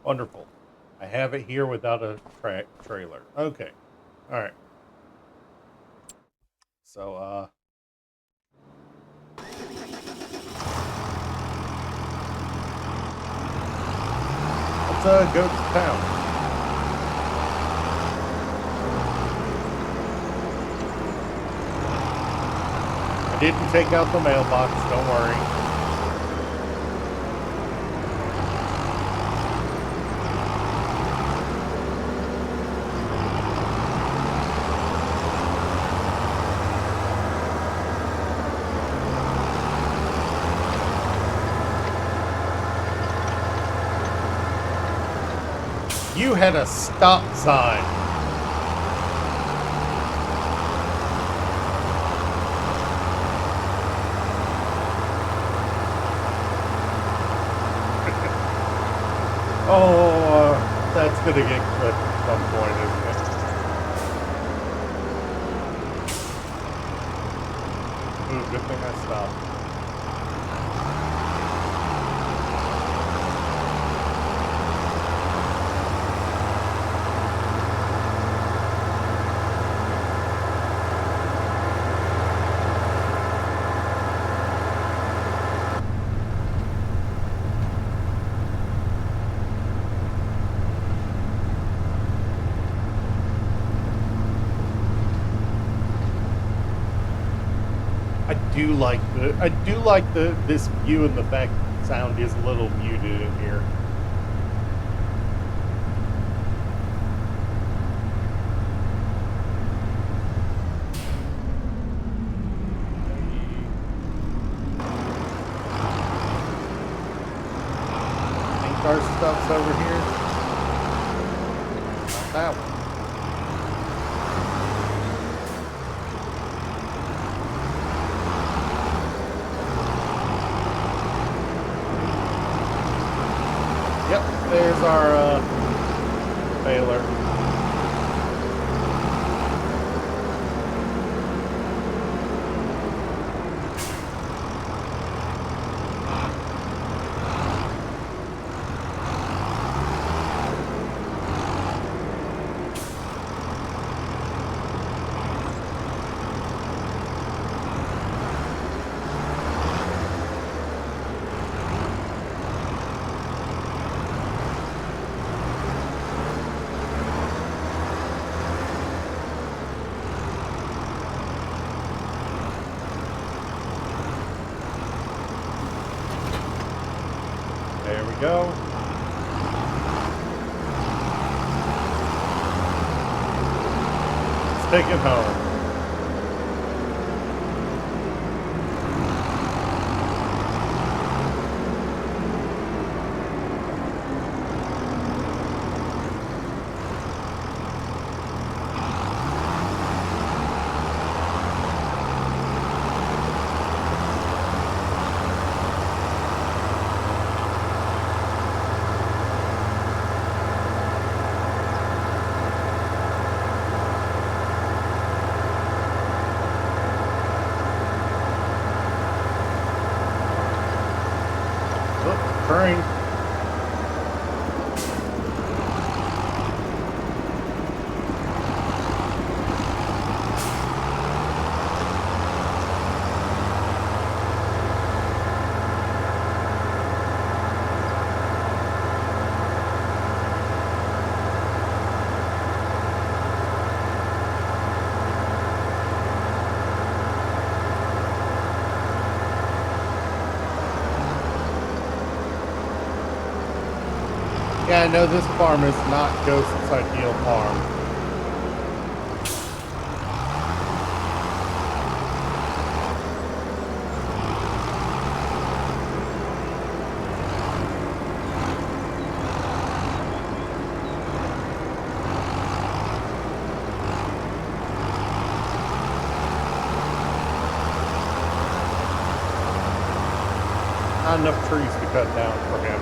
Wonderful. I have it here without a trailer. Okay. All right. So let's go to town. I didn't take out the mailbox, don't worry. You had a stop sign. Oh, that's gonna get clipped at some point, isn't it? Ooh, good thing I stopped. I do like this view and the fact that sound is a little muted in here. Think our stuff's over here. Not that one. Yep, there's our baler. There we go. Let's take it home. reoccurring. Yeah, I know this farm is not Ghost's ideal farm. Not enough trees to cut down for him.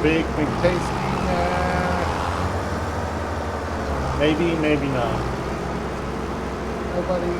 Big McTasty? Maybe, maybe not. Nobody.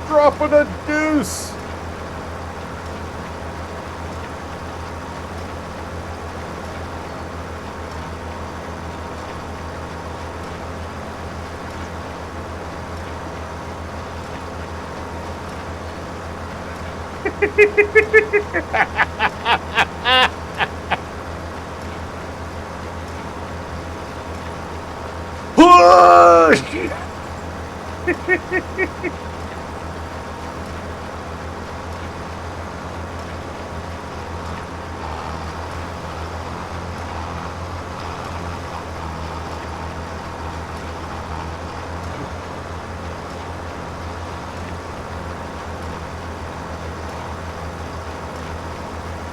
Dropping a deuce. Push!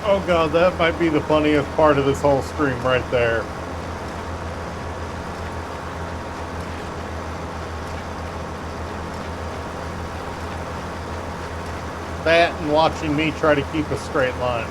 Oh god, that might be the funniest part of this whole stream right there. That and watching me try to keep a straight line.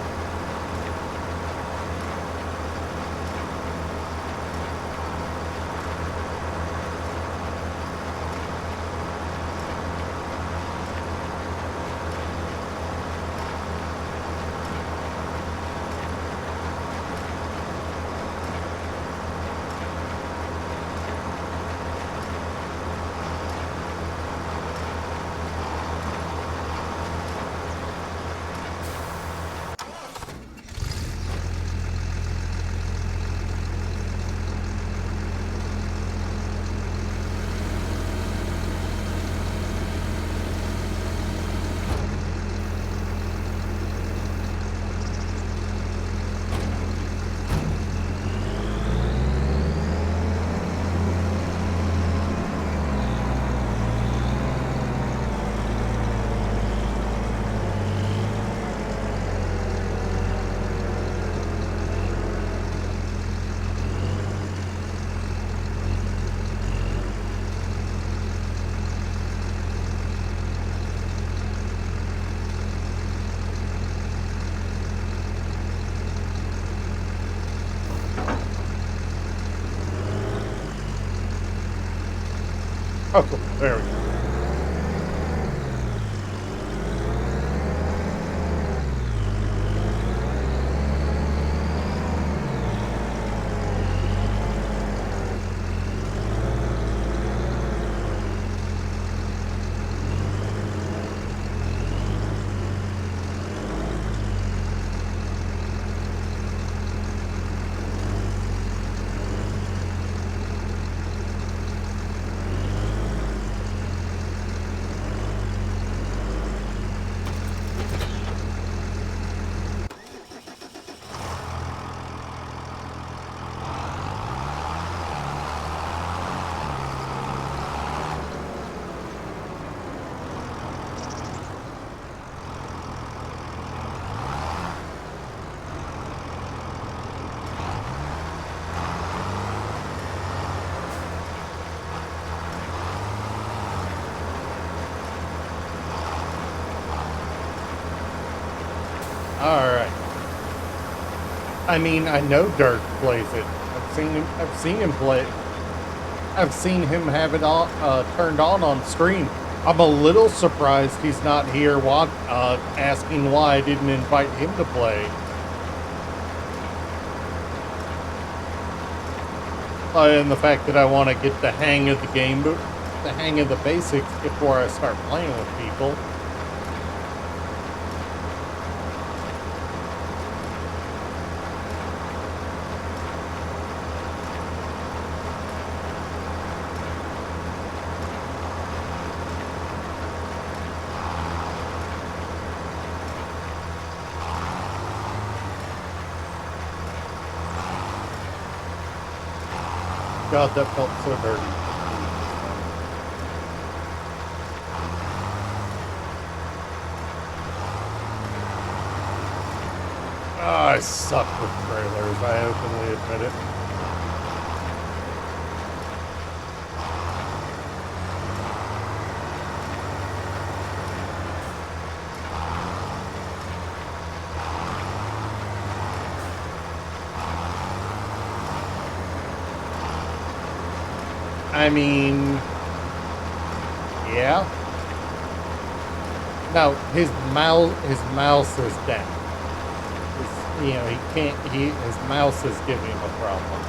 Oh, cool. There we go. I mean, I know Dirk plays it. I've seen him play it. I've seen him have it all turned on stream. I'm a little surprised he's not here asking why I didn't invite him to play. And the fact that I want to get the hang of the game, the hang of the basics before I start playing with people. God, that felt so dirty. I suck with trailers, I openly admit it. I mean, yeah. No, his mouse is down. You know, he can't. His mouse is giving him a problem.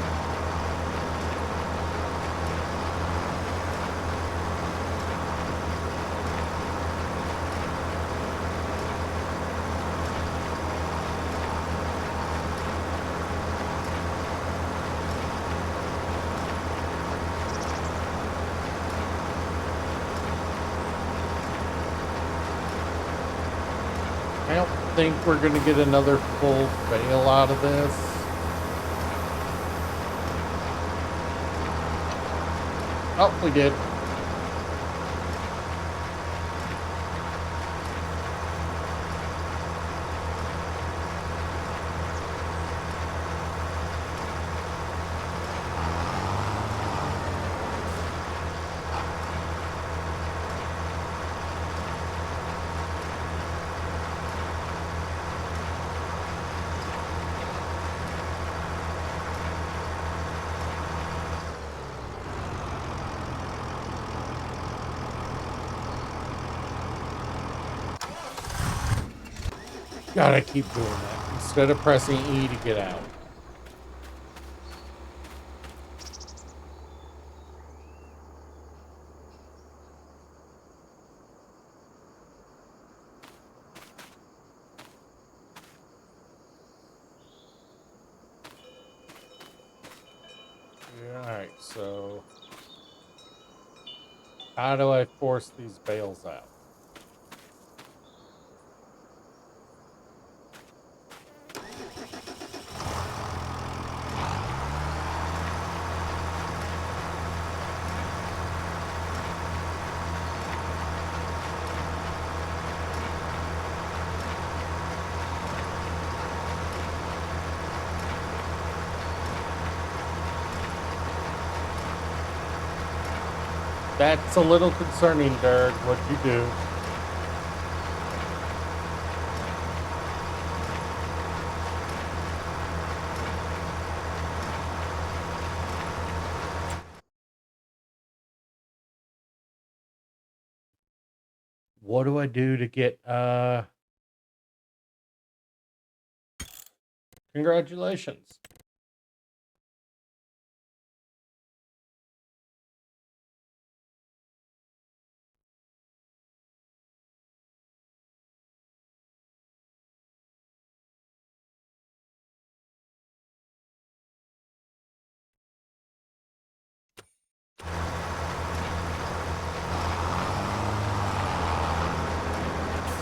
I don't think we're going to get another full fail out of this. Oh, we did. Gotta keep doing that instead of pressing E to get out. Alright, so how do I force these bales out? That's a little concerning, Dirk. What'd you do? What do I do to get, congratulations.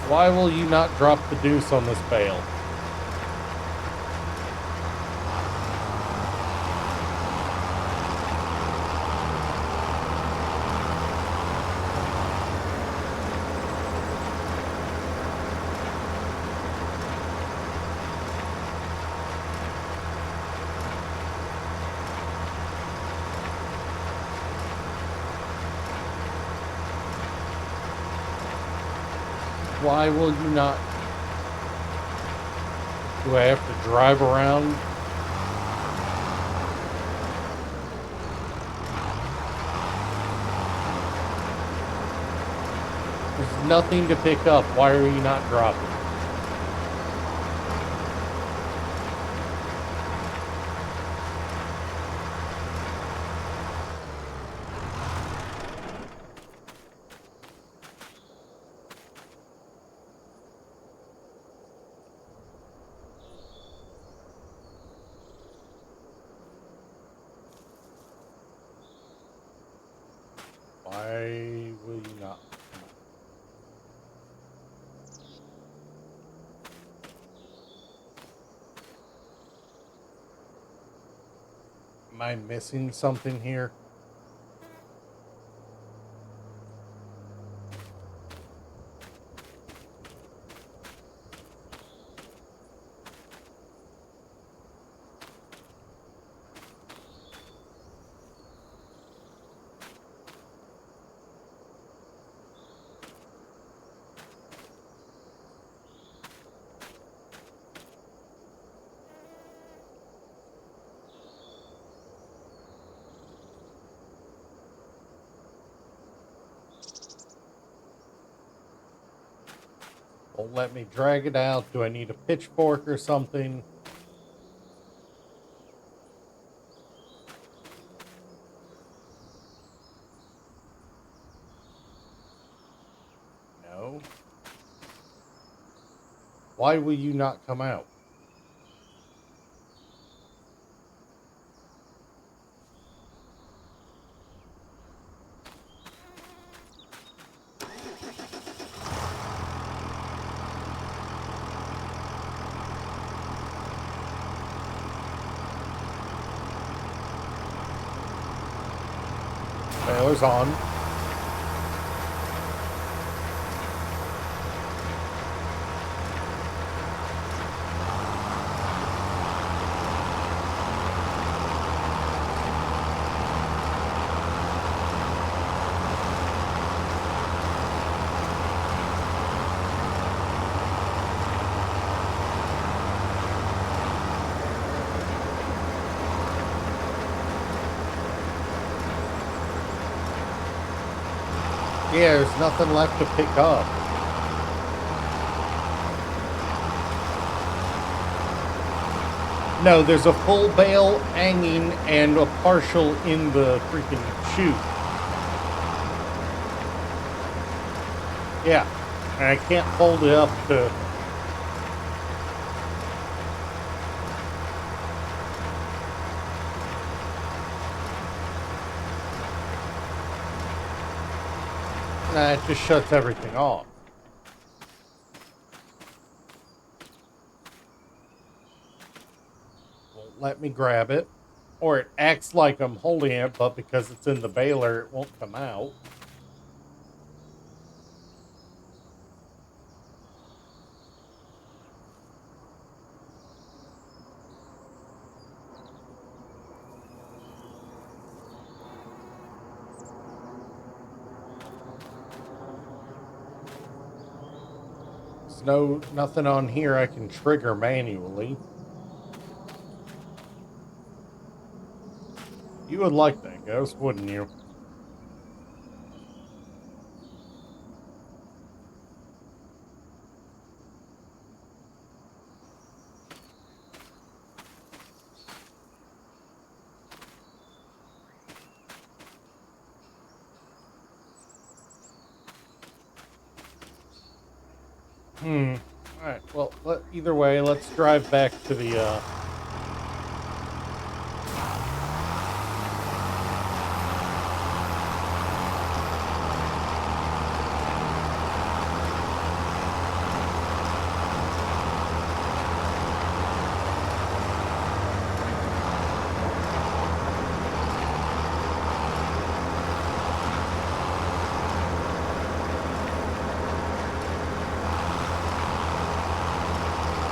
Why will you not drop the deuce on this bale? Why will you not? Do I have to drive around There's nothing to pick up. Why are you not dropping? Why will you not? Am I missing something here? Won't let me drag it out. Do I need a pitchfork or something? No. Why will you not come out? Trailer's on. Yeah, there's nothing left to pick up. No, there's a full bale hanging and a partial in the freaking chute. Yeah, and I can't fold it up to... Nah, it just shuts everything off. Won't let me grab it. Or it acts like I'm holding it, but because it's in the baler, it won't come out. There's nothing on here I can trigger manually. You would like that, Ghost, wouldn't you? Alright, well, either way, let's drive back to the,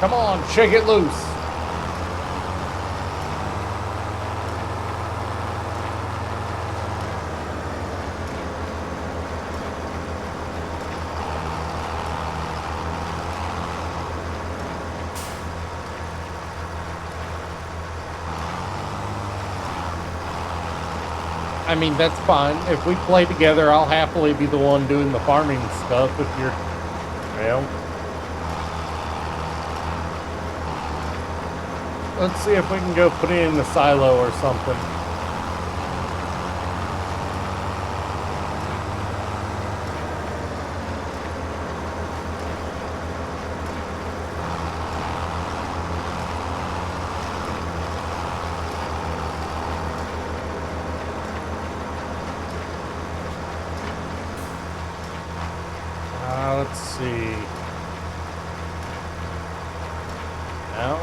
Come on, shake it loose. I mean, that's fine. If we play together, I'll happily be the one doing the farming stuff if you're, well. Let's see if we can go put it in the silo or something. Let's see. Now?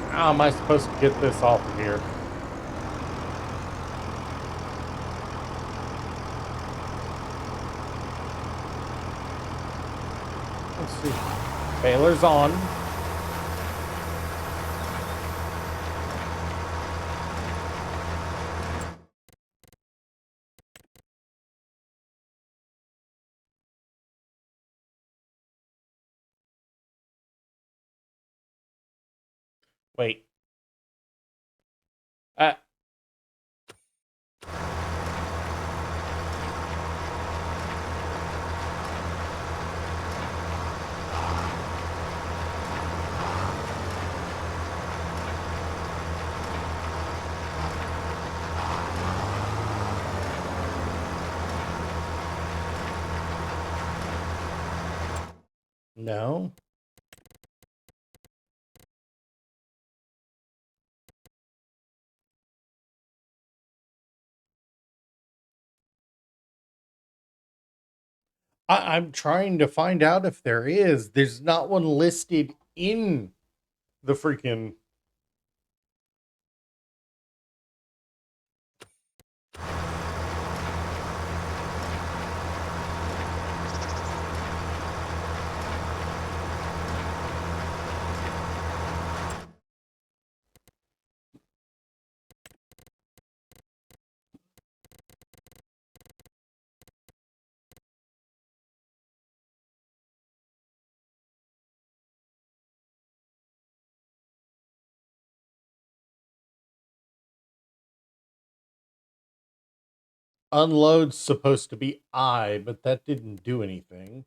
How am I supposed to get this off of here? Let's see. Baler's on. Wait. No. I'm trying to find out if there is. There's not one listed in the freaking. Unload's supposed to be I, but that didn't do anything.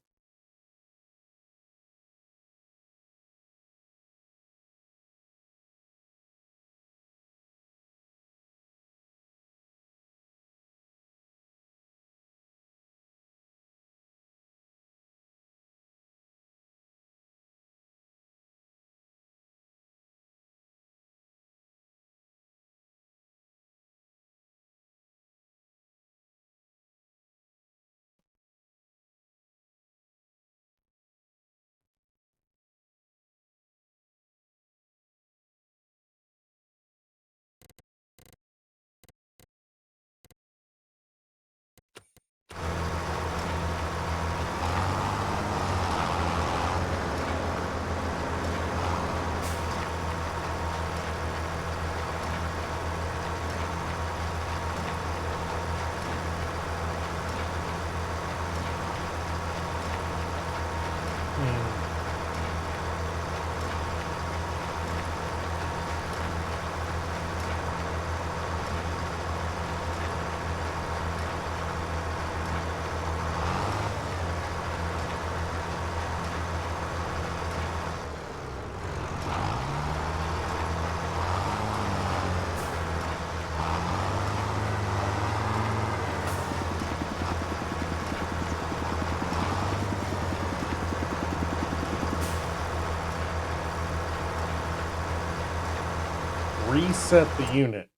Reset the unit.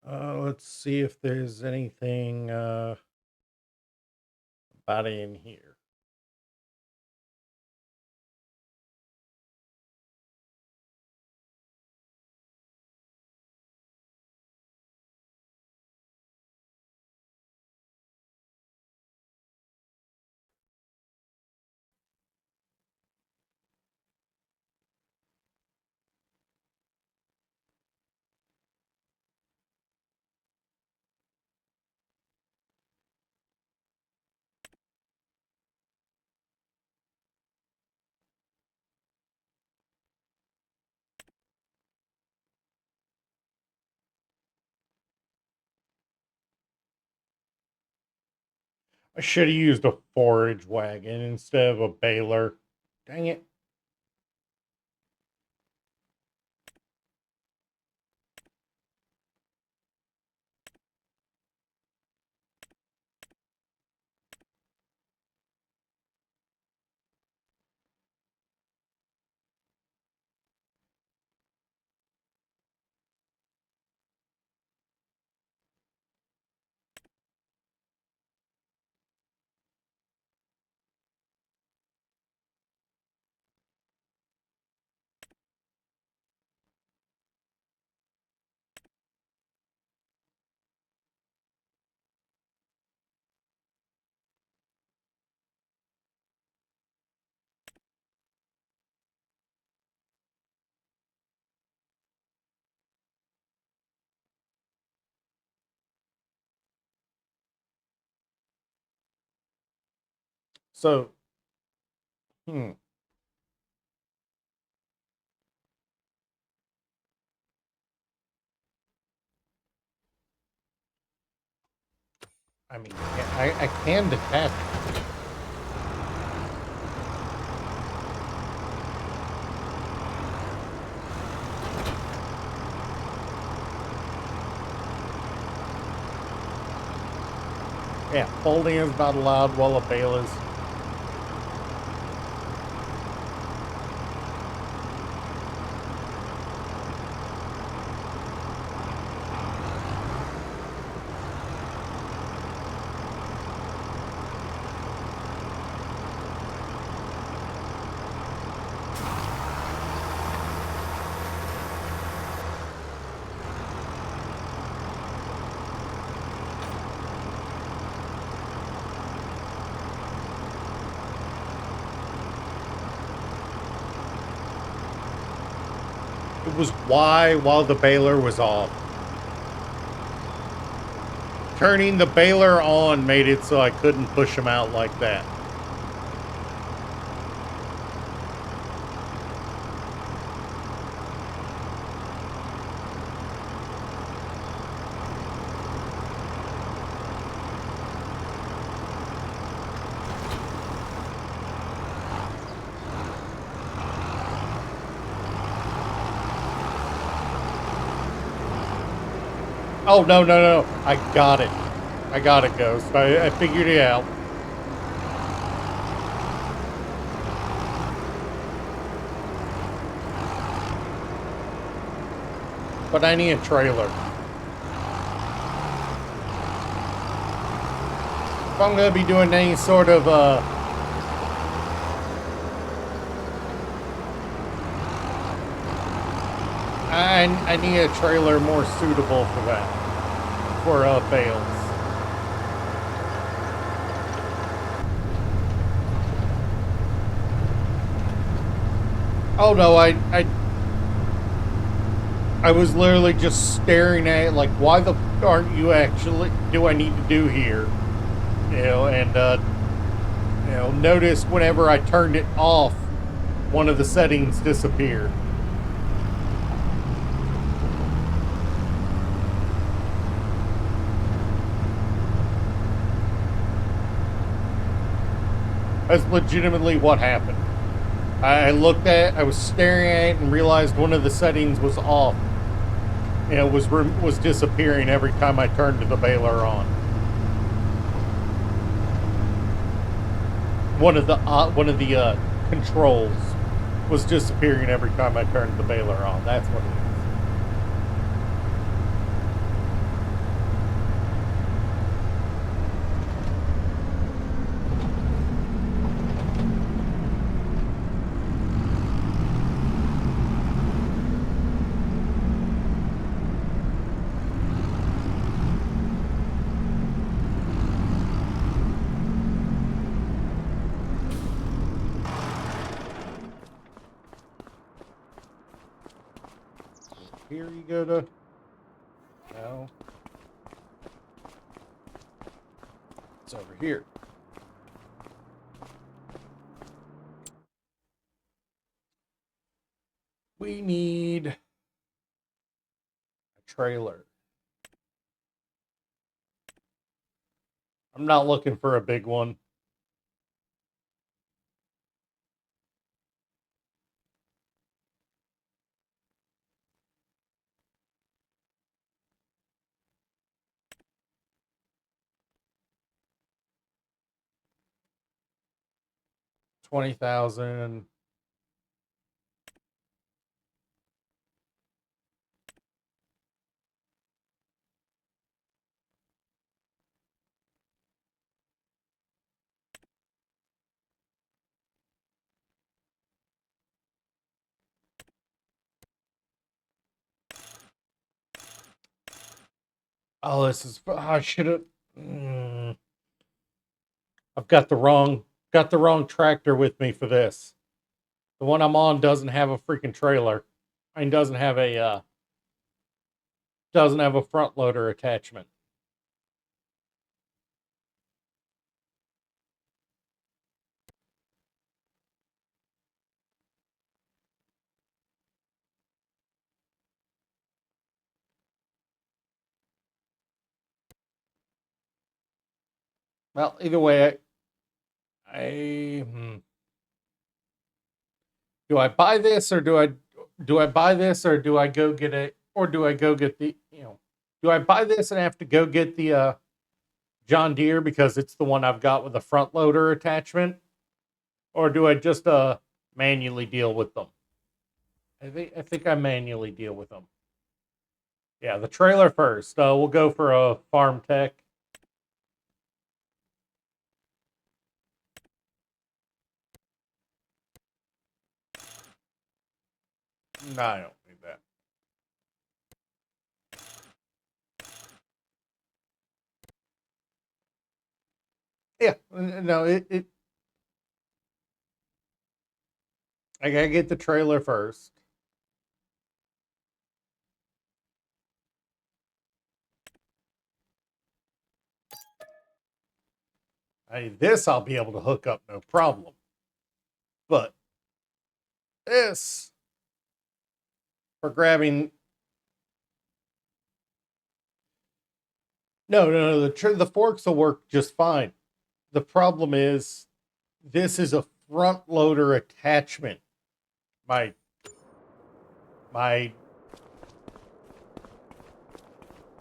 Let's see if there's anything about it in here. I should have used a forage wagon instead of a baler. Dang it. So, hmm. I mean, I can detach it. Yeah, folding is not allowed while a bale is. It was why while the baler was off. Turning the baler on made it so I couldn't push him out like that. Oh, no, no, no. I got it. I got it, Ghost. I figured it out. But I need a trailer. If I'm going to be doing any sort of, I need a trailer more suitable for that. For, bales. Oh, no, I was literally just staring at it like, why the aren't you actually, do I need to do here? You know, and, you know, notice whenever I turned it off, one of the settings disappeared. That's legitimately what happened. I looked at it, I was staring at it and realized one of the settings was off. And it was disappearing every time I turned the baler on. One of the controls was disappearing every time I turned the baler on. That's what it is. here you go to? No. It's over here. We need a trailer. I'm not looking for a big one. $20,000. Oh, this is. I should have. I've got the wrong tractor with me for this. The one I'm on doesn't have a freaking trailer. I mean, doesn't have a front loader attachment. Well, either way, do I buy this or do I buy this or do I go get it or do I go get the do I buy this and have to go get the John Deere because it's the one I've got with the front loader attachment, or do I just manually deal with them? I think I manually deal with them. Yeah, the trailer first. We'll go for a Farm Tech. No, I don't need that. Yeah, no, I gotta get the trailer first. This I'll be able to hook up no problem. But this, for grabbing... No, the forks will work just fine. The problem is, this is a front loader attachment. My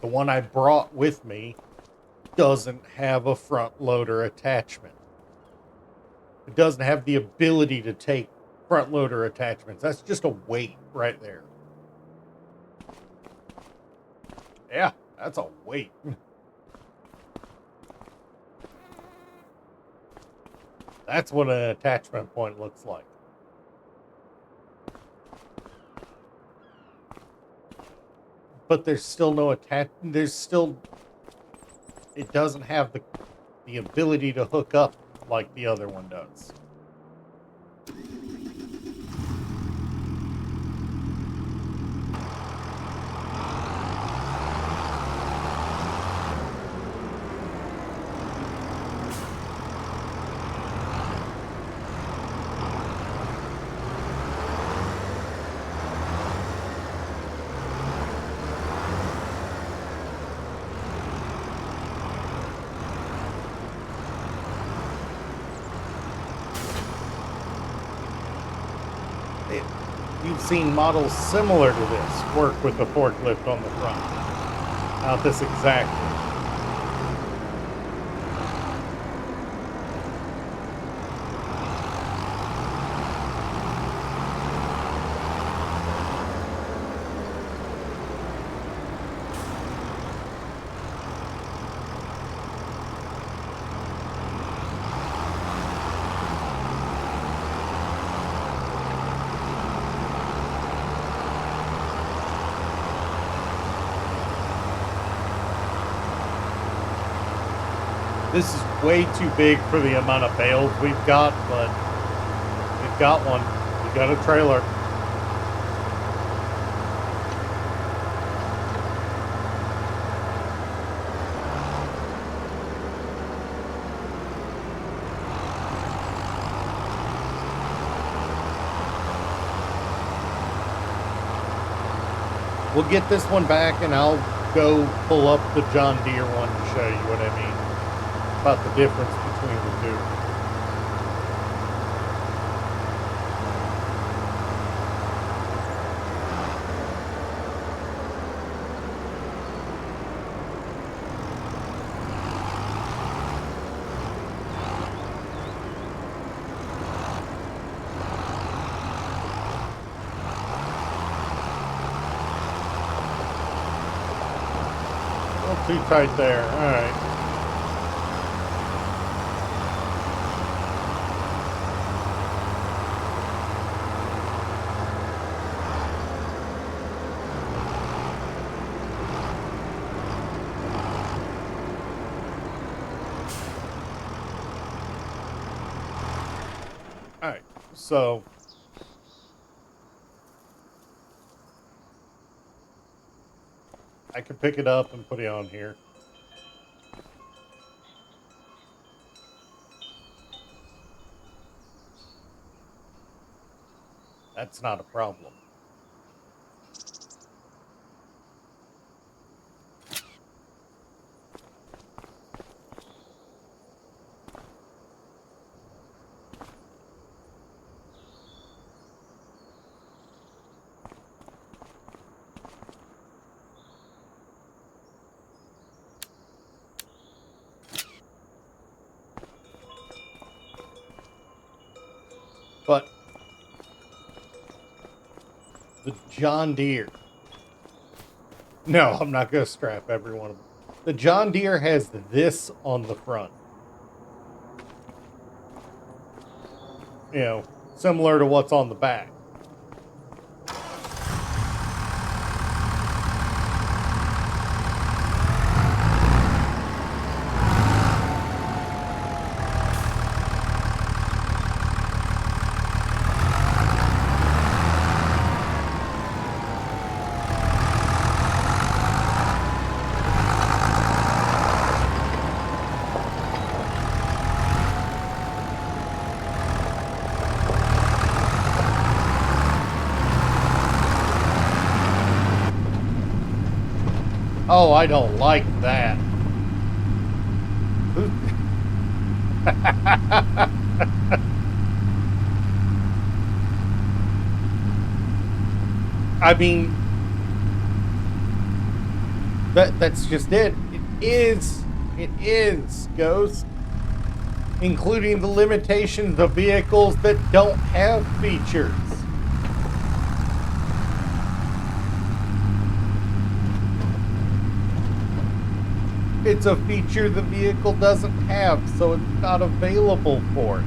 the one I brought with me doesn't have a front loader attachment. It doesn't have the ability to take front loader attachments. That's just a weight right there. Yeah, that's a weight. That's what an attachment point looks like. But there's still no it doesn't have the ability to hook up like the other one does. You've seen models similar to this work with the forklift on the front. Not this exactly. This is way too big for the amount of bales we've got, but we've got one. We got a trailer. We'll get this one back, and I'll go pull up the John Deere one to show you what I mean about the difference between the two. Too tight there. All right. All right. So I can pick it up and put it on here. That's not a problem. But the John Deere. No, I'm not going to strap every one of them. The John Deere has this on the front. You know, similar to what's on the back. Oh, I don't like that. I mean, that's just it. It is, Ghost. Including the limitations of vehicles that don't have features. It's a feature the vehicle doesn't have, so it's not available for it.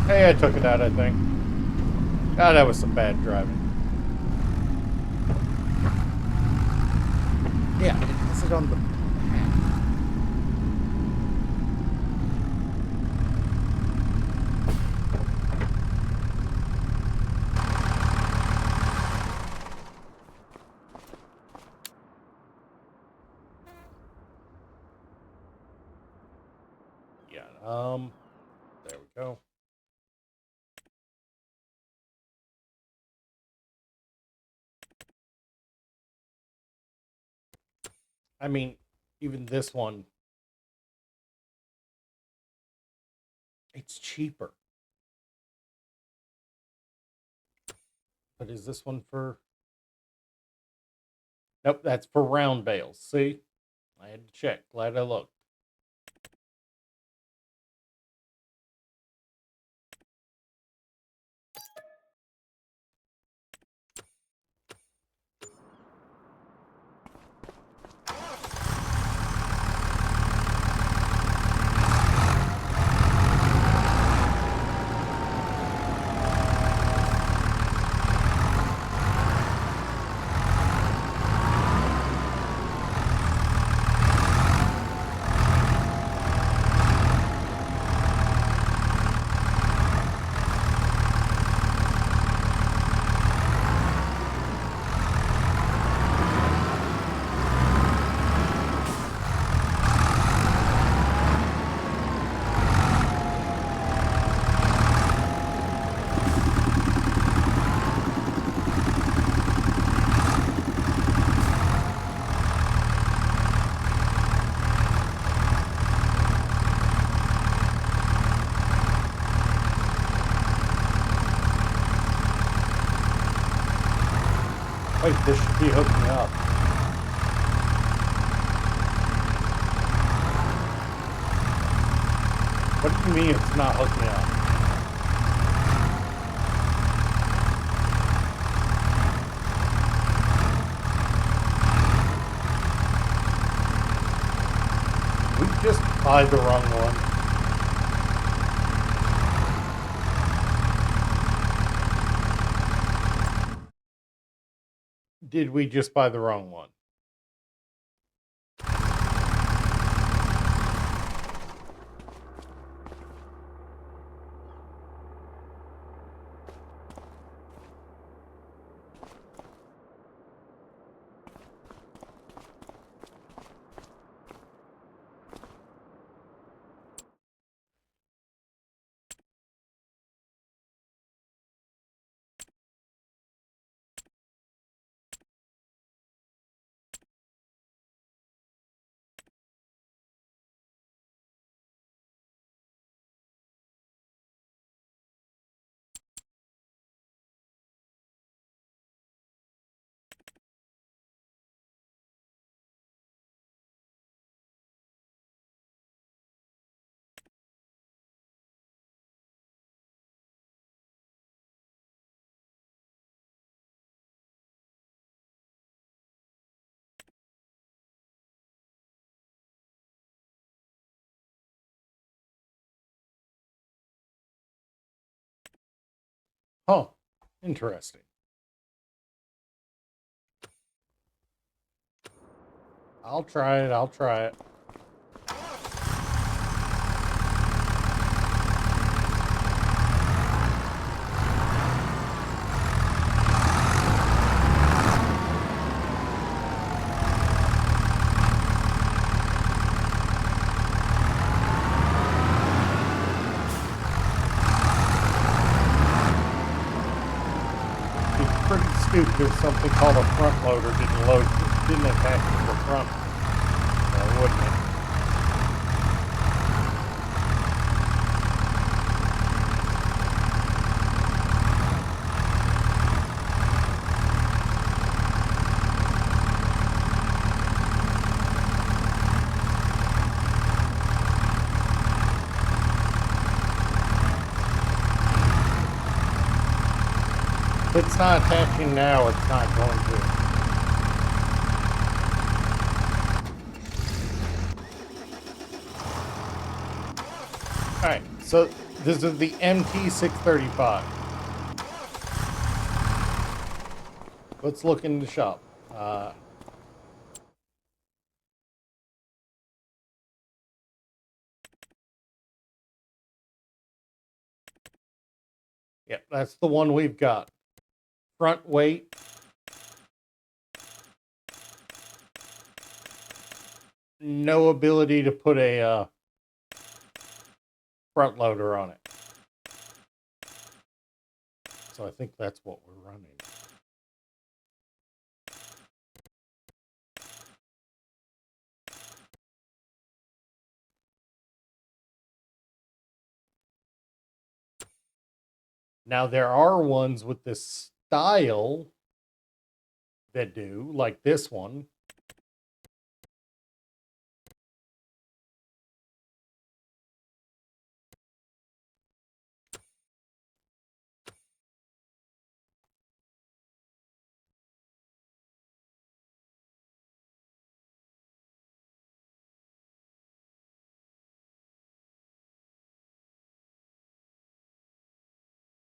Hey, I took it out, I think. Ah, that was some bad driving. Yeah, it has it on the back. Yeah, there we go. I mean, even this one, it's cheaper. But is this one for... Nope, that's for round bales. See? I had to check. Glad I looked. Wait, this should be hooking up. What do you mean it's not hooking up? We just buy the wrong one. Did we just buy the wrong one? Oh, interesting. I'll try it. I'll try it. It's pretty stupid if something called a front loader didn't attach to the front, wouldn't it? If it's not attaching now, it's not going to. Alright, so this is the MT635. Let's look in the shop. Yep, that's the one we've got. Front weight. No ability to put a front loader on it. So I think that's what we're running. Now there are ones with this style that do, like this one.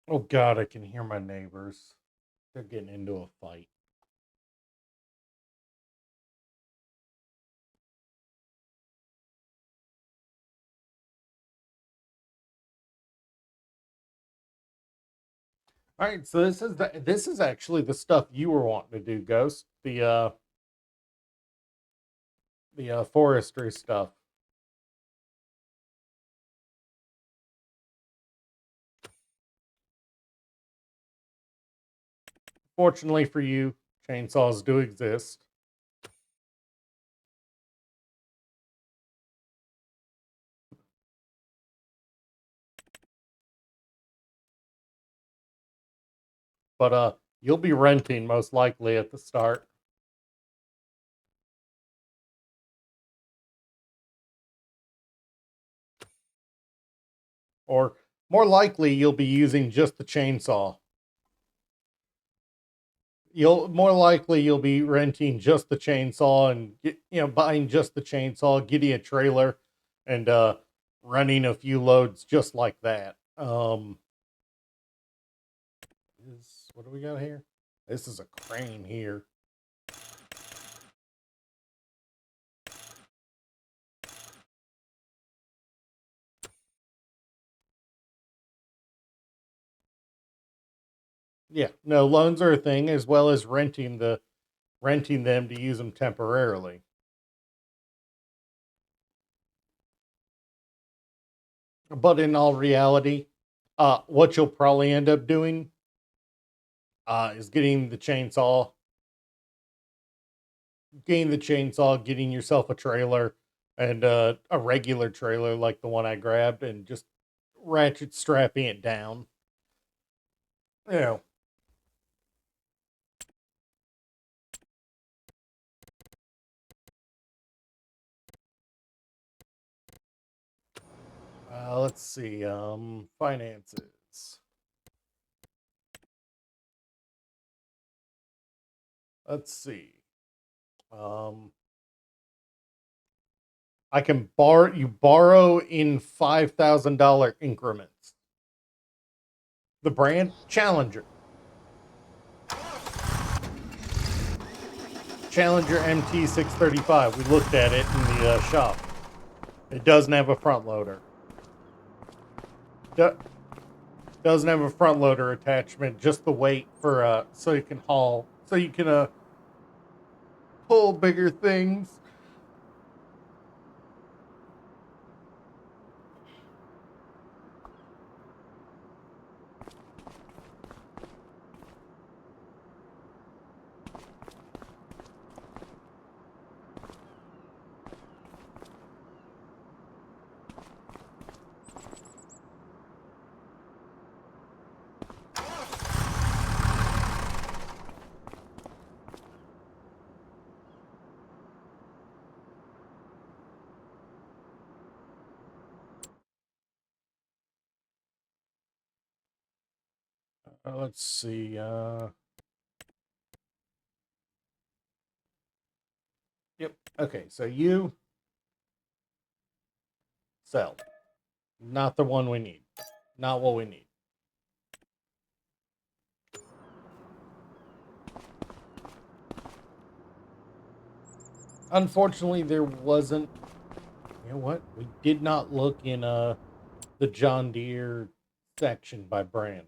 Oh God, I can hear my neighbors. They're getting into a fight. All right, so this is actually the stuff you were wanting to do, Ghost. The forestry stuff. Fortunately for you, chainsaws do exist. But You'll be renting most likely at the start. Or more likely you'll be using just the chainsaw. You'll be renting just the chainsaw and buying just the chainsaw, getting a trailer and running a few loads just like that. What do we got here? This is a crane here. Yeah, no, loans are a thing, as well as renting them to use them temporarily. But in all reality, what you'll probably end up doing is getting the chainsaw, getting yourself a trailer and a regular trailer like the one I grabbed, and just ratchet strapping it down. You know, let's see. Finances. Let's see. Um, I can borrow in $5,000 increments. The brand Challenger. Challenger MT635. We looked at it in the shop. It doesn't have a front loader. Doesn't have a front loader attachment, just the weight for so you can pull bigger things. Let's see. Yep. Okay, so you sell. Not the one we need. Not what we need. Unfortunately, there wasn't. You know what? We did not look in the John Deere section by brand.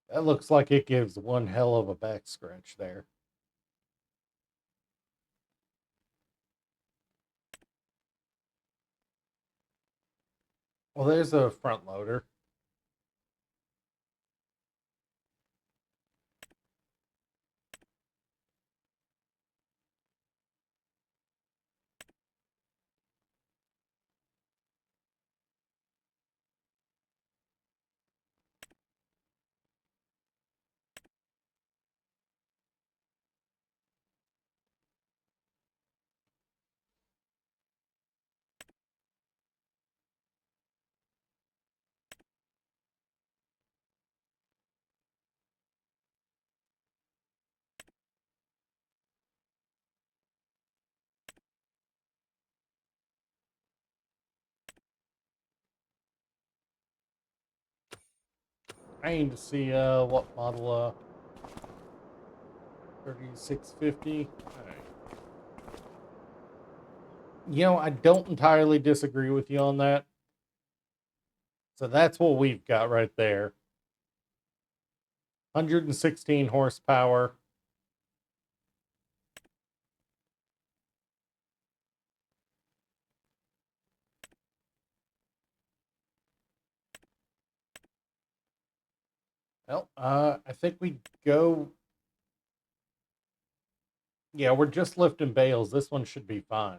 That looks like it gives one hell of a back scratch there. Well, there's a front loader. I need to see what model 3650. Right. I don't entirely disagree with you on that. So that's what we've got right there. 116 horsepower. Well, I think we go. Yeah, we're just lifting bales. This one should be fine.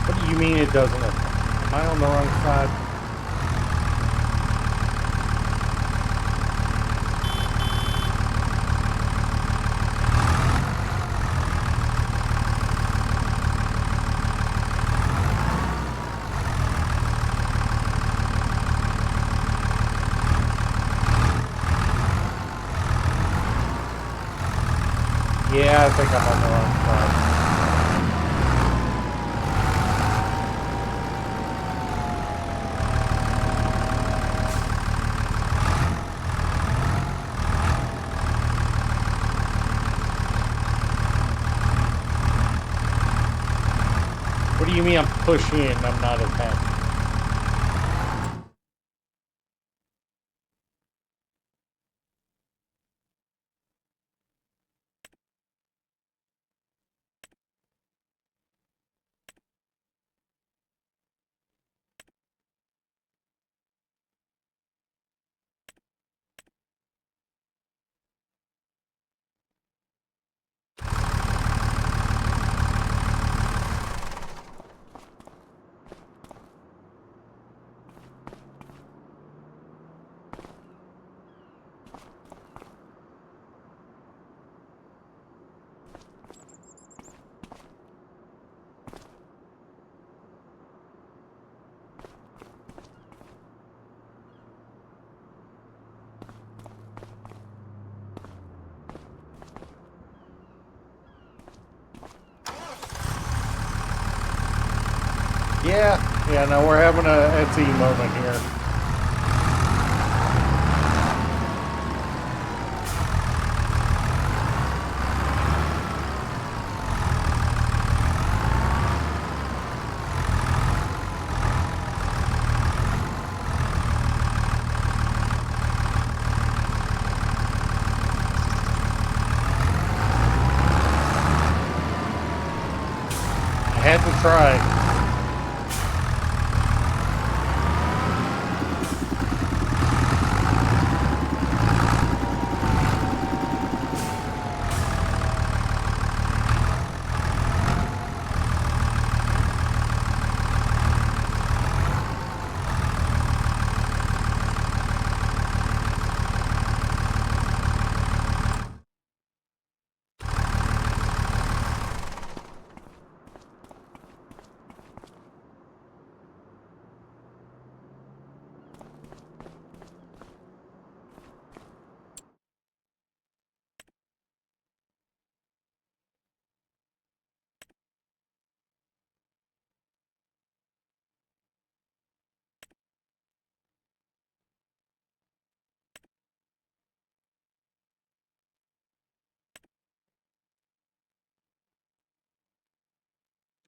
What do you mean it doesn't? Am I on the wrong side? Yeah, I think I'm on the wrong side. What do you mean I'm pushing it and I'm not attached? Yeah, no, we're having a Etsy moment here. I had to try.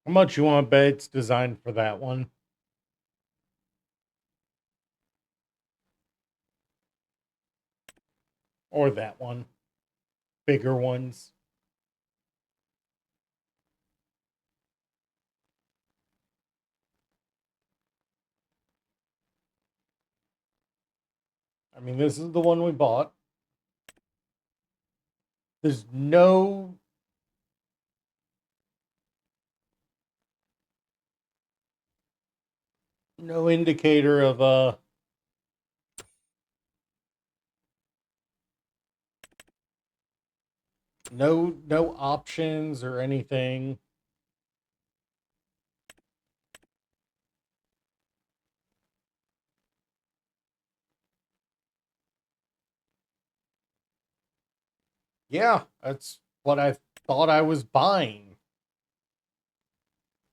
How much you want to bet it's designed for that one? Or that one? Bigger ones? I mean, this is the one we bought. There's no indicator of no options or anything. Yeah, that's what I thought I was buying,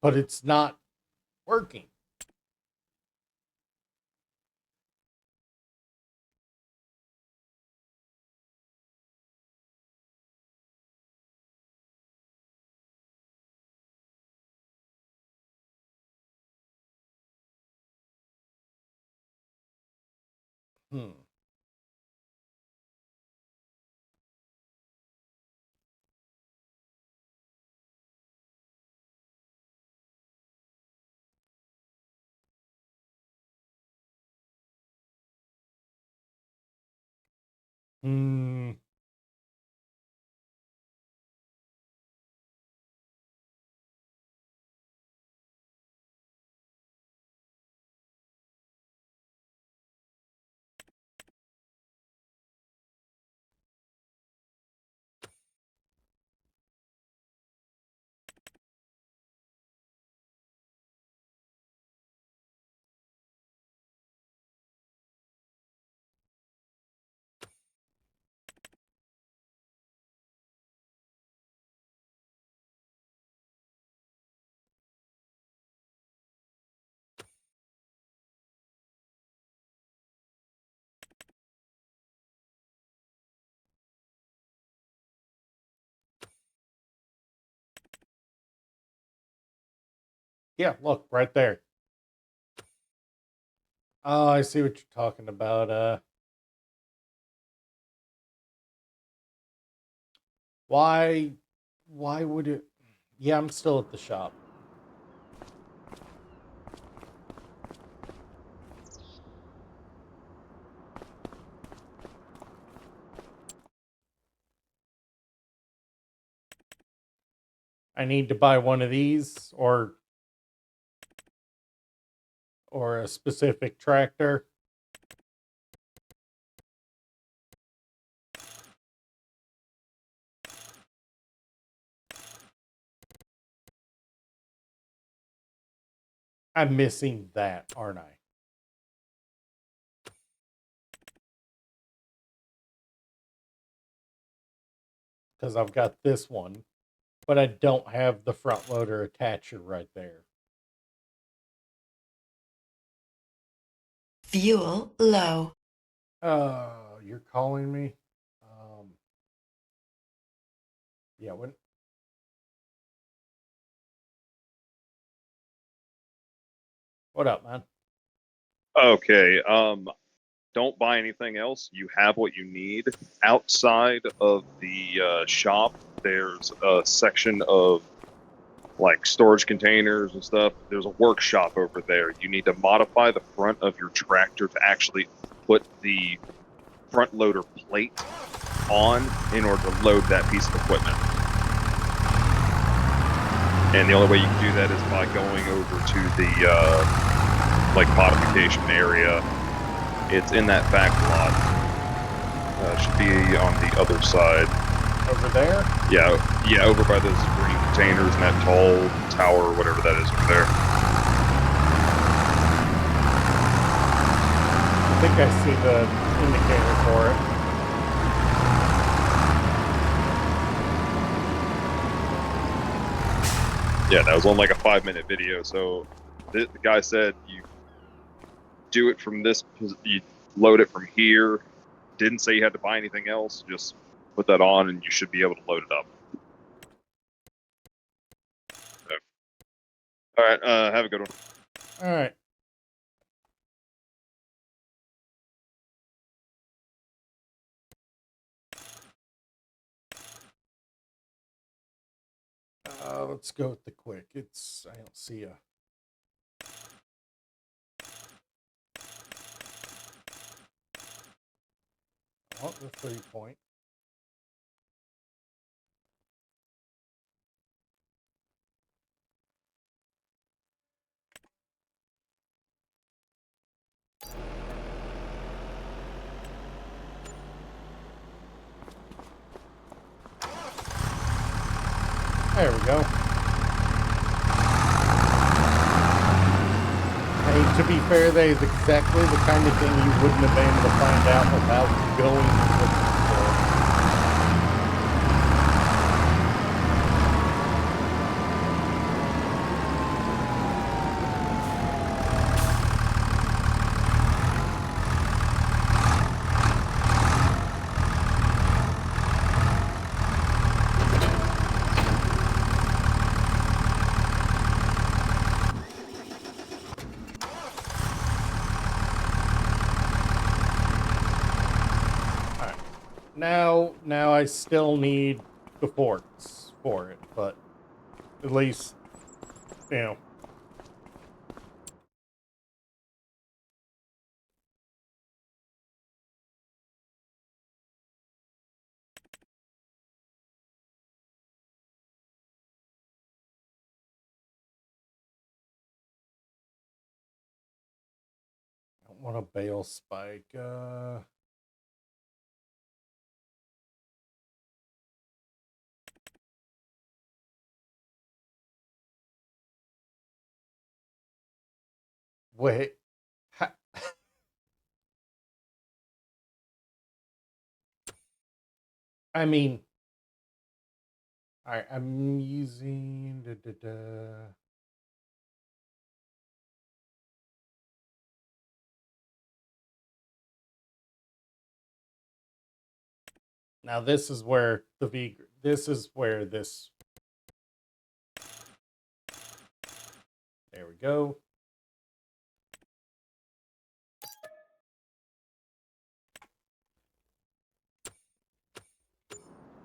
but it's not working. Hmm. Hmm. Yeah, look, right there. Oh, I see what you're talking about. Why would it? Yeah, I'm still at the shop. I need to buy one of these or a specific tractor. I'm missing that, aren't I? Because I've got this one, but I don't have the front loader attacher right there. Fuel low. You're calling me? Yeah, when what up, man? Okay, don't buy anything else. You have what you need. Outside of the shop, there's a section of like storage containers and stuff. There's a workshop over there. You need to modify the front of your tractor to actually put the front loader plate on in order to load that piece of equipment. And the only way you can do that is by going over to the like modification area. It's in that back lot. Should be on the other side. Over there? Yeah, over by those green containers and that tall tower, whatever that is over there. I think I see the indicator for it. Yeah, that was on like a 5-minute video. So the guy said you do it from this, you load it from here. Didn't say you had to buy anything else. Just put that on and you should be able to load it up. So, all right, have a good one. All right. Let's go with the quick. I don't see a. Oh, the 3-point. There we go. Hey, to be fair, that is exactly the kind of thing you wouldn't have been able to find out without going to the store. Now I still need the forks for it, but at least, you know. I don't want a bale spike. Wait. I mean, I'm using Now this is where this is where this. There we go.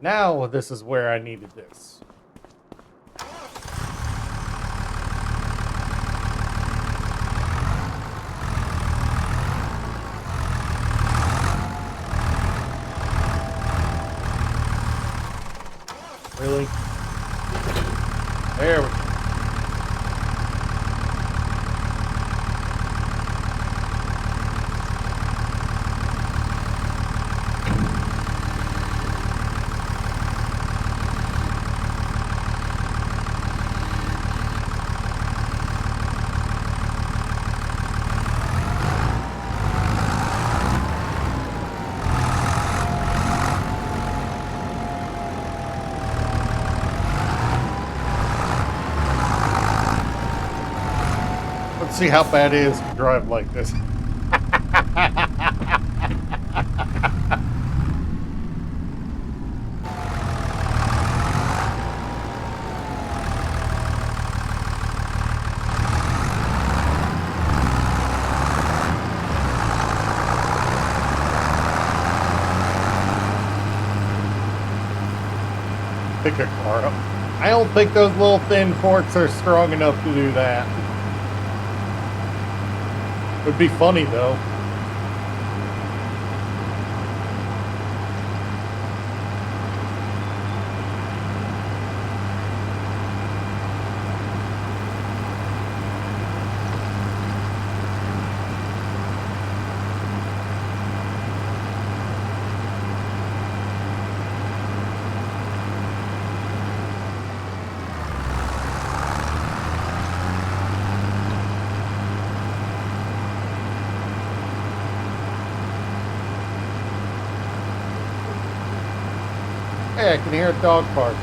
Now this is where I needed this. Really? There we go. Let's see how bad it is to drive like this. Pick a car up. I don't think those little thin forks are strong enough to do that. Would be funny though. Hey, I can hear a dog bark.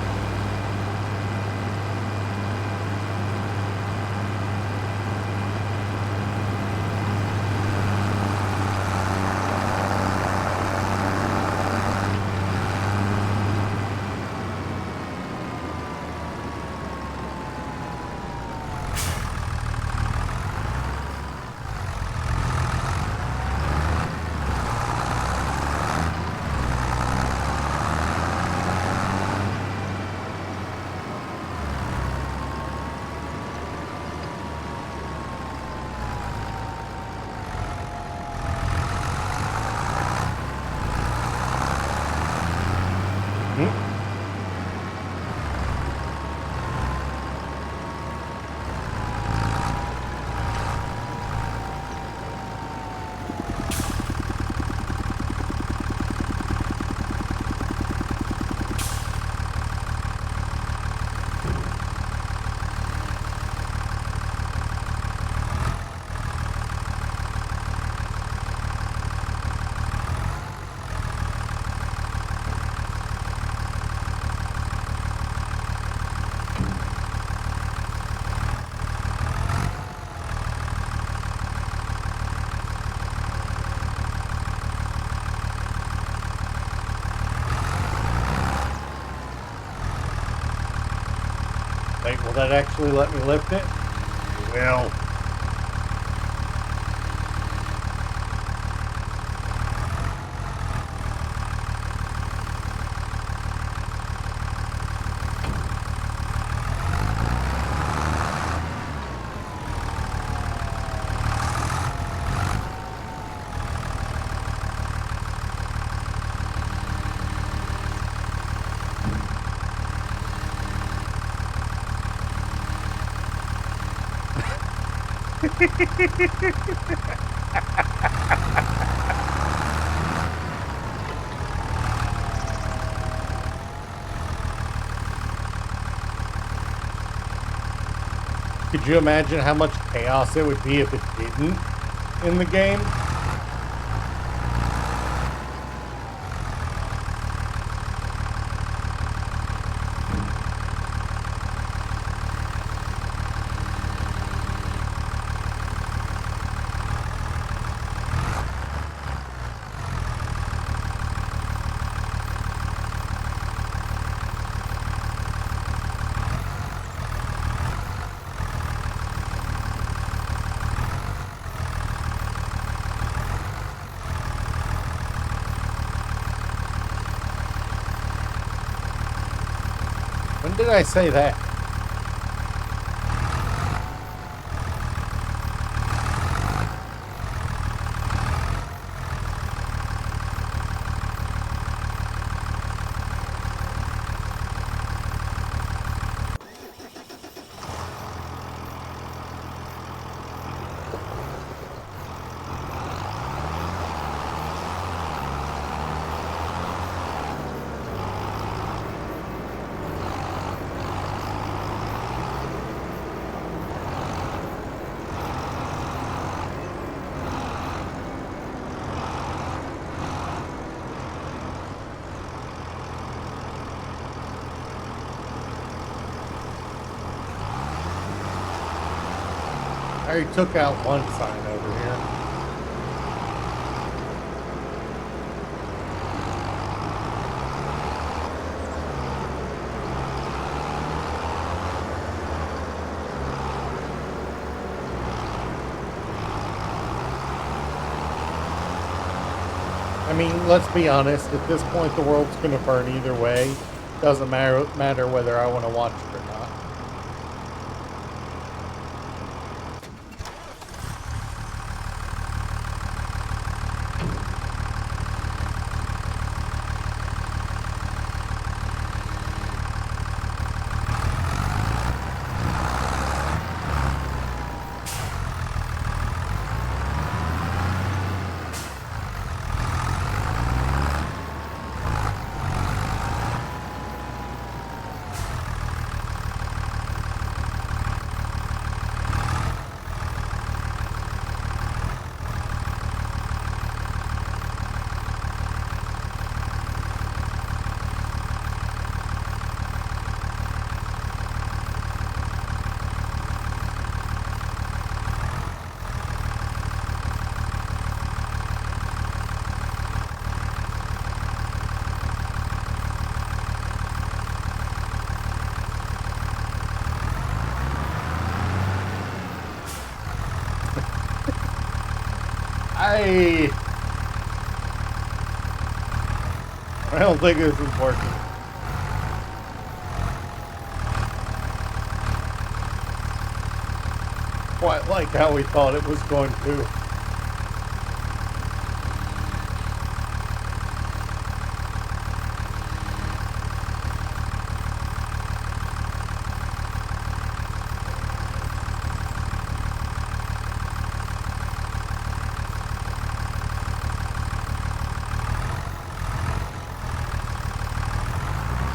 Wait, will that actually let me lift it? It will. Could you imagine how much chaos it would be if it didn't in the game? When did I say that? I already took out one sign over here. I mean, let's be honest, at this point the world's gonna burn either way. Doesn't matter whether I want to watch it or not. I don't think this is working. Quite like how we thought it was going to.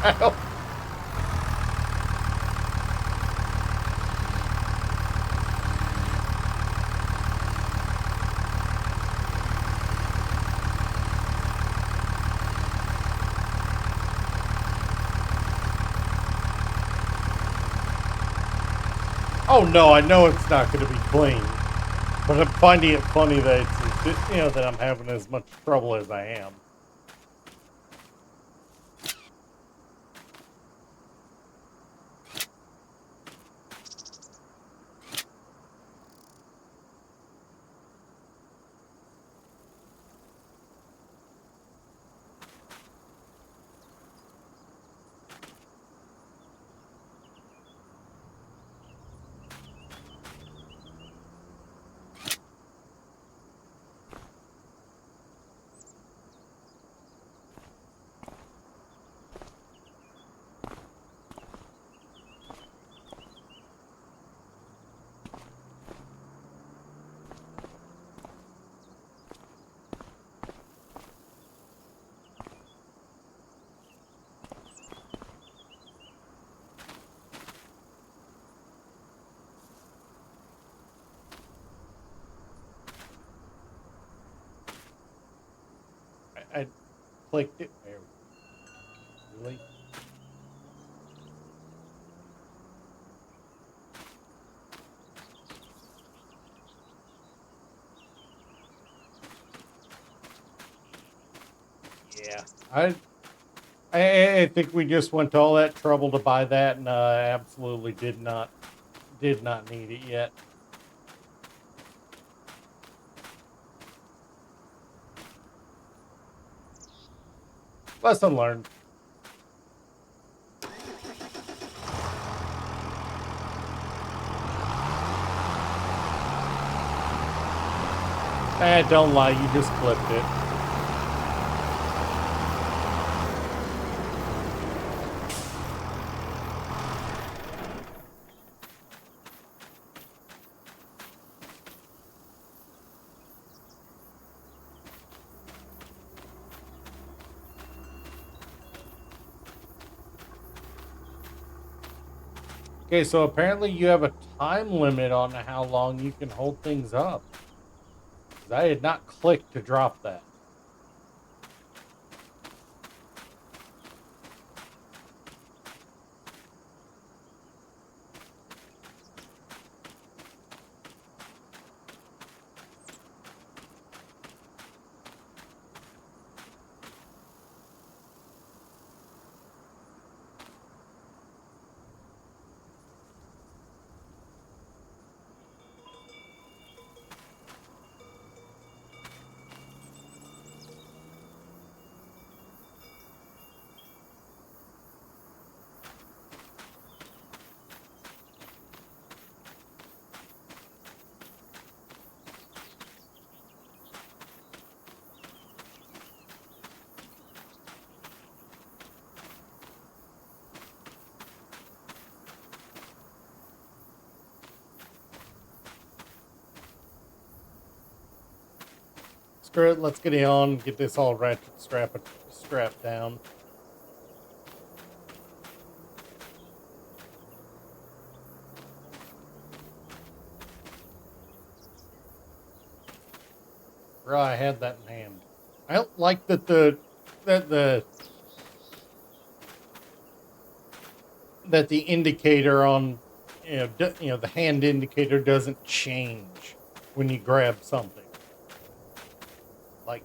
Ow. Oh no, I know it's not going to be clean, but I'm finding it funny that it's, you know, that I'm having as much trouble as I am. I clicked it. There we go. Really? Yeah. I think we just went to all that trouble to buy that, and absolutely did not need it yet. Lesson learned. Don't lie, you just clipped it. Okay, so apparently you have a time limit on how long you can hold things up. 'Cause I had not clicked to drop that. Screw it, let's get it on, get this all ratchet strapped down. Bro, I had that in hand. I don't like that the indicator on the hand indicator doesn't change when you grab something. Like,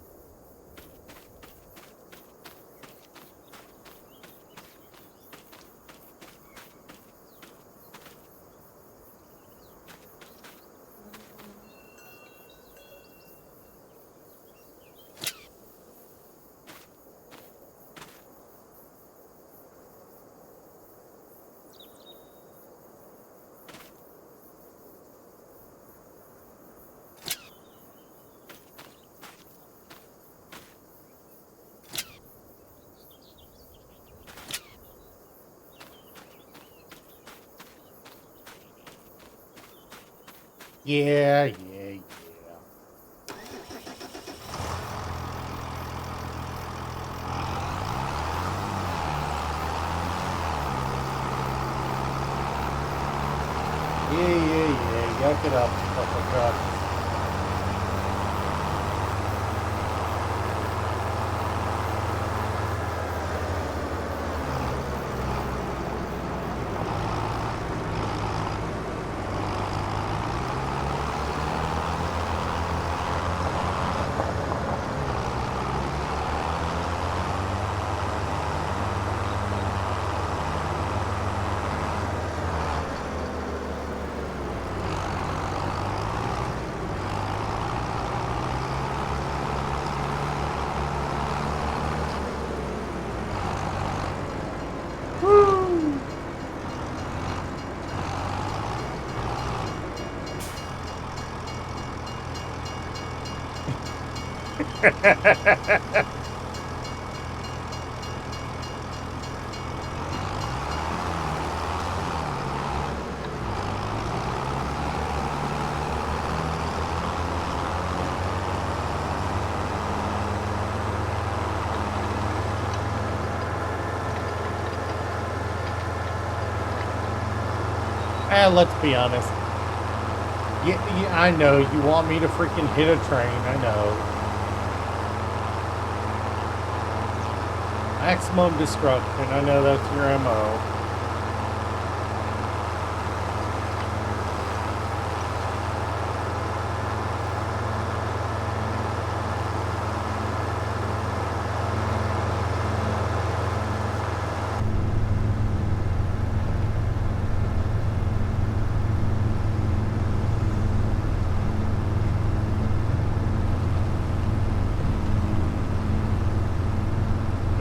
yeah. Yuck it up, motherfucker. Let's be honest. Yeah, I know. You want me to freaking hit a train. I know. Maximum destruction. I know that's your MO.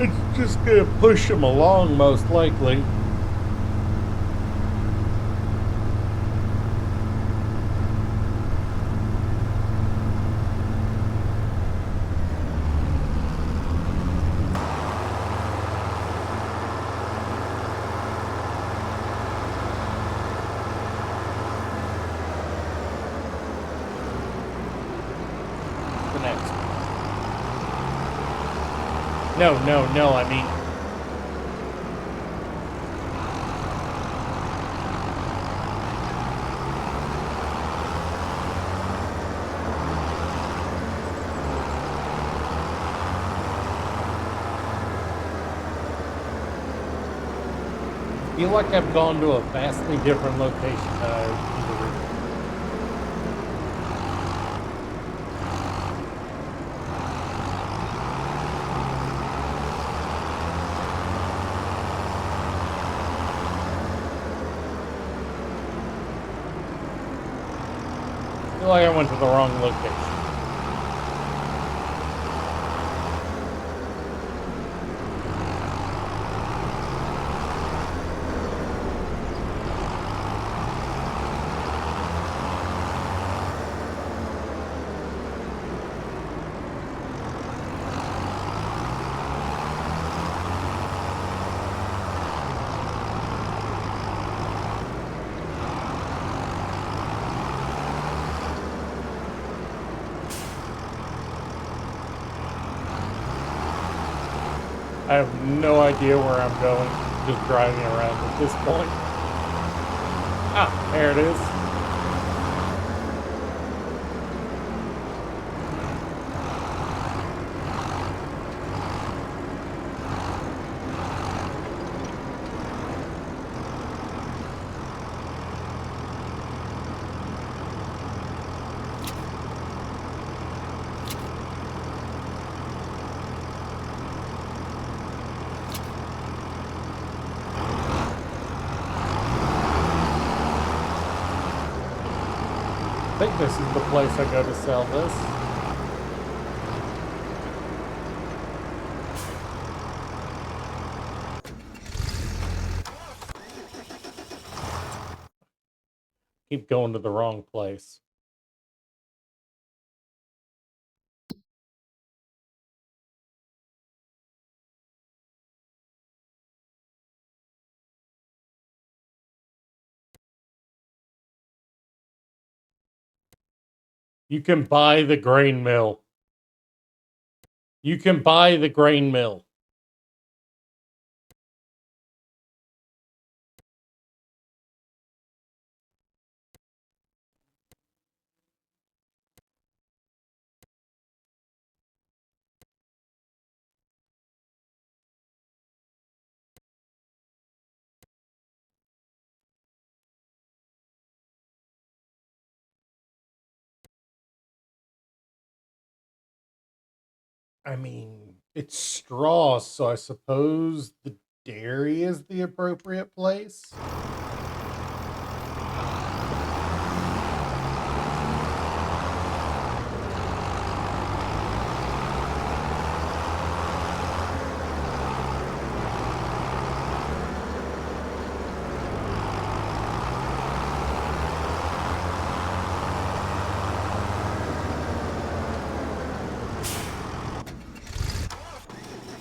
It's just gonna push them along, most likely. The next. No, I mean... I feel like I've gone to a vastly different location than I either. I feel like I went to the wrong location. I have no idea where I'm going. Just driving around at this point. Ah, there it is. I think this is the place I go to sell this. Keep going to the wrong place. You can buy the grain mill. You can buy the grain mill. I mean, it's straws, so I suppose the dairy is the appropriate place.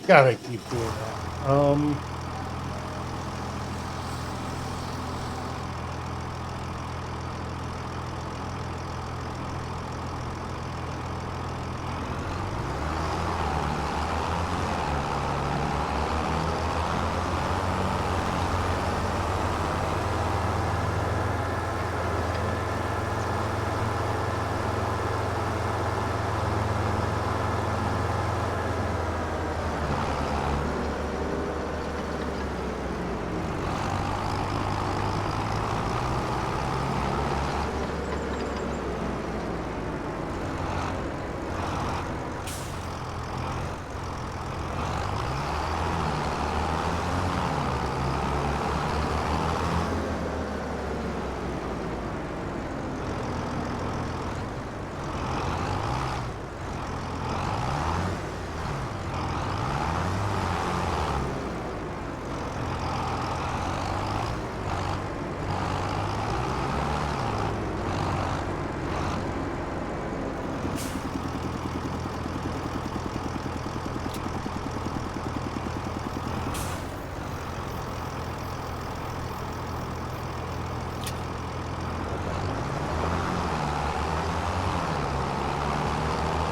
Gotta keep doing that.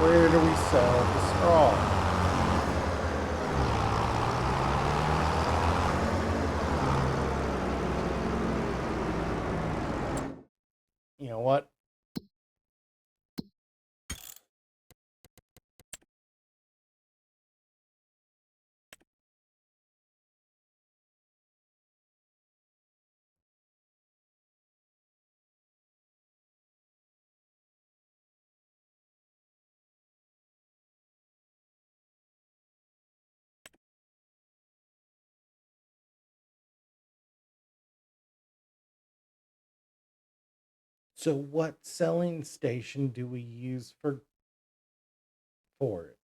Where do we sell the straw? You know what? So what selling station do we use for it?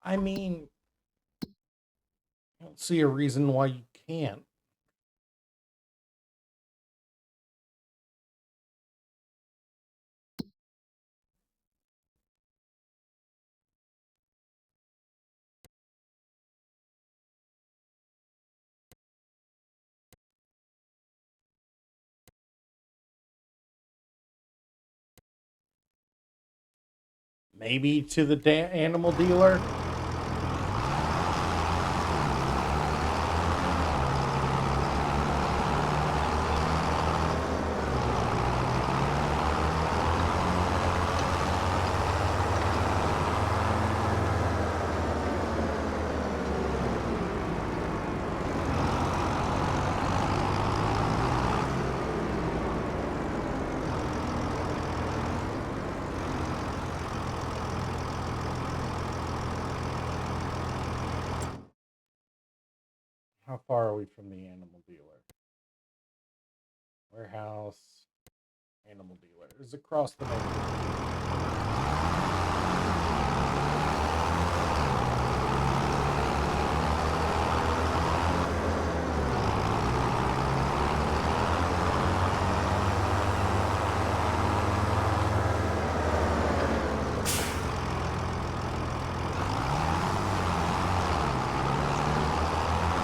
I mean, I don't see a reason why you can't. Maybe to the animal dealer? How far are we from the animal dealer? Warehouse, animal dealer. It's across the neighborhood.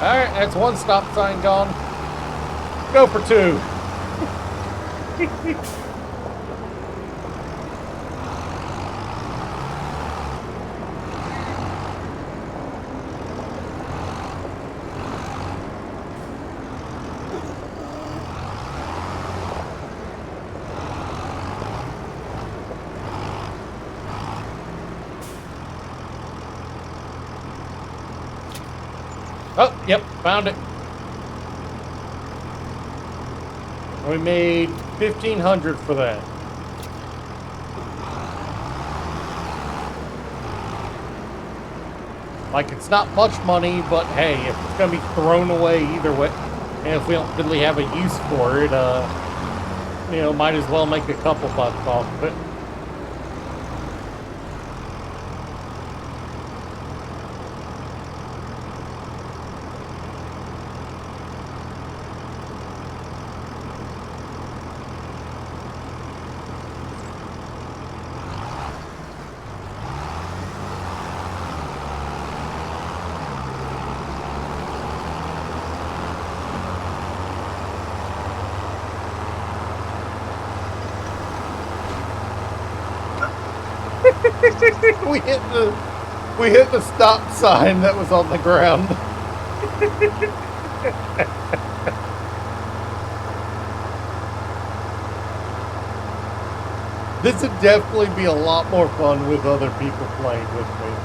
All right, that's one stop sign gone. Go for two. Oh, yep, found it. We made 1,500 for that. Like, it's not much money, but hey, if it's gonna be thrown away either way, and if we don't really have a use for it, might as well make a couple bucks off of it. we hit the stop sign that was on the ground. This would definitely be a lot more fun with other people playing with me.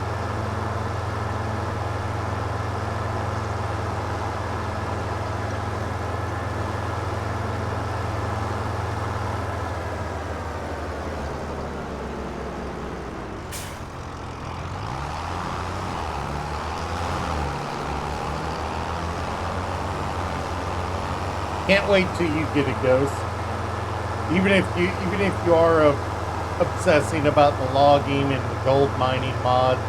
Can't wait till you get a Ghost. Even if you are obsessing about the logging and the gold mining mods,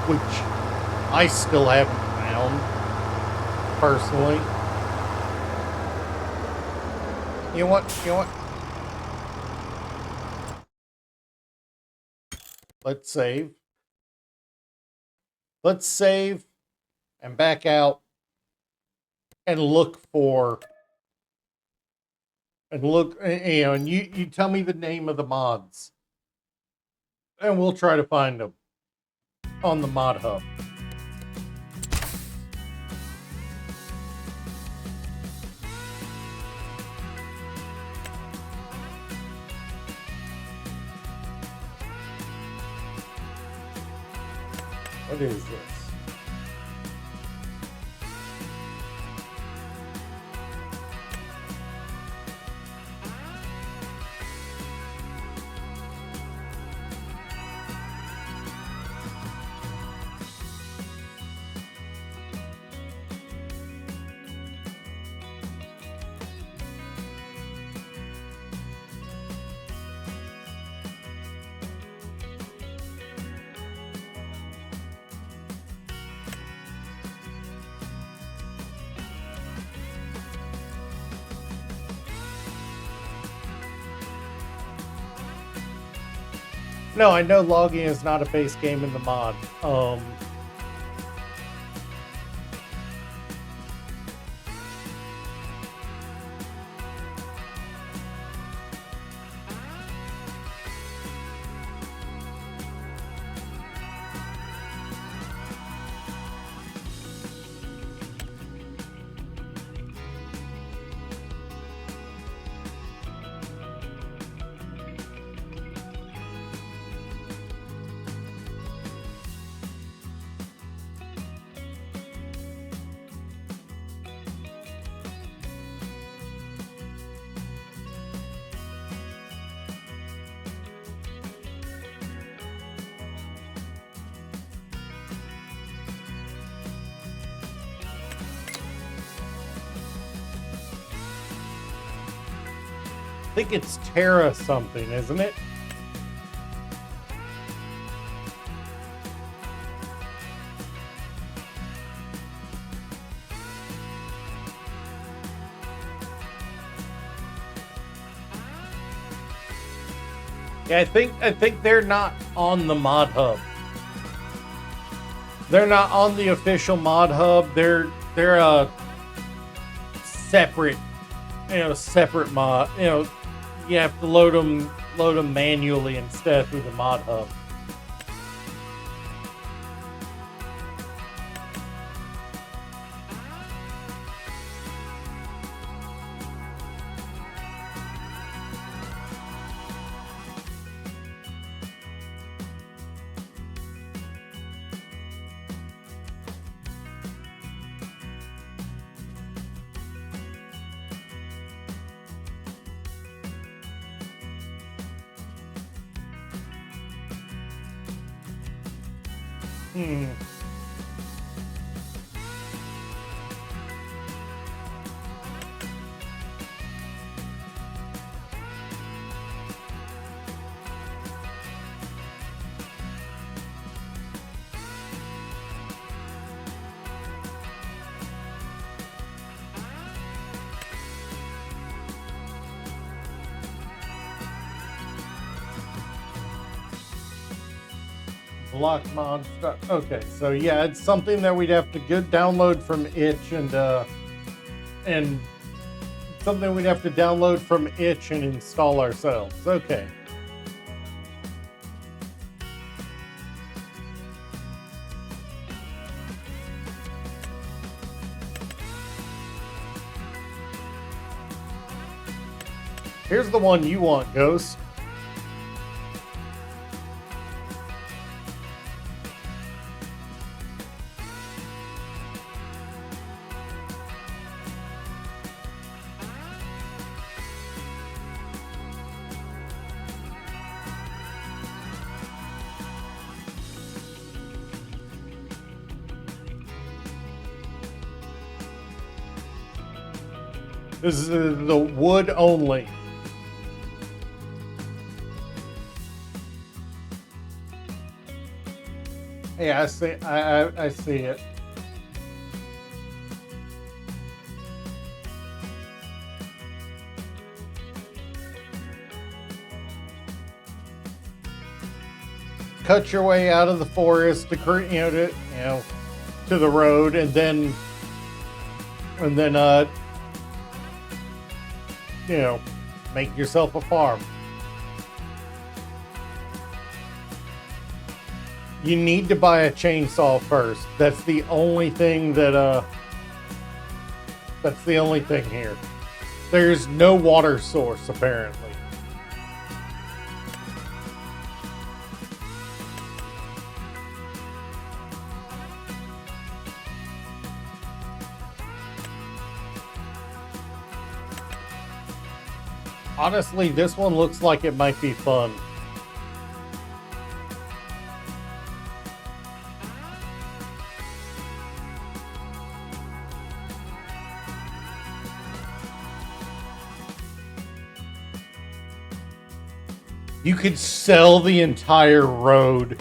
which I still haven't found personally. You know what? Let's save. Let's save and back out and look for and look, you know, and you tell me the name of the mods and we'll try to find them on the mod hub. What is this? No, I know logging is not a base game in the mod. I think it's Terra something, isn't it? Yeah, I think they're not on the mod hub. They're not on the official mod hub. They're a separate, separate mod. You have to load them manually instead through the mod hub. Block mod stuff. Okay, so yeah, it's something that we'd have to download from itch and something we'd have to download from itch and install ourselves. Okay. Here's the one you want, Ghost. This is the wood only. Yeah, I see. I see it. Cut your way out of the forest to to the road, and then make yourself a farm. You need to buy a chainsaw first. That's the only thing that that's the only thing here. There's no water source apparently. Honestly, this one looks like it might be fun. You could sell the entire road.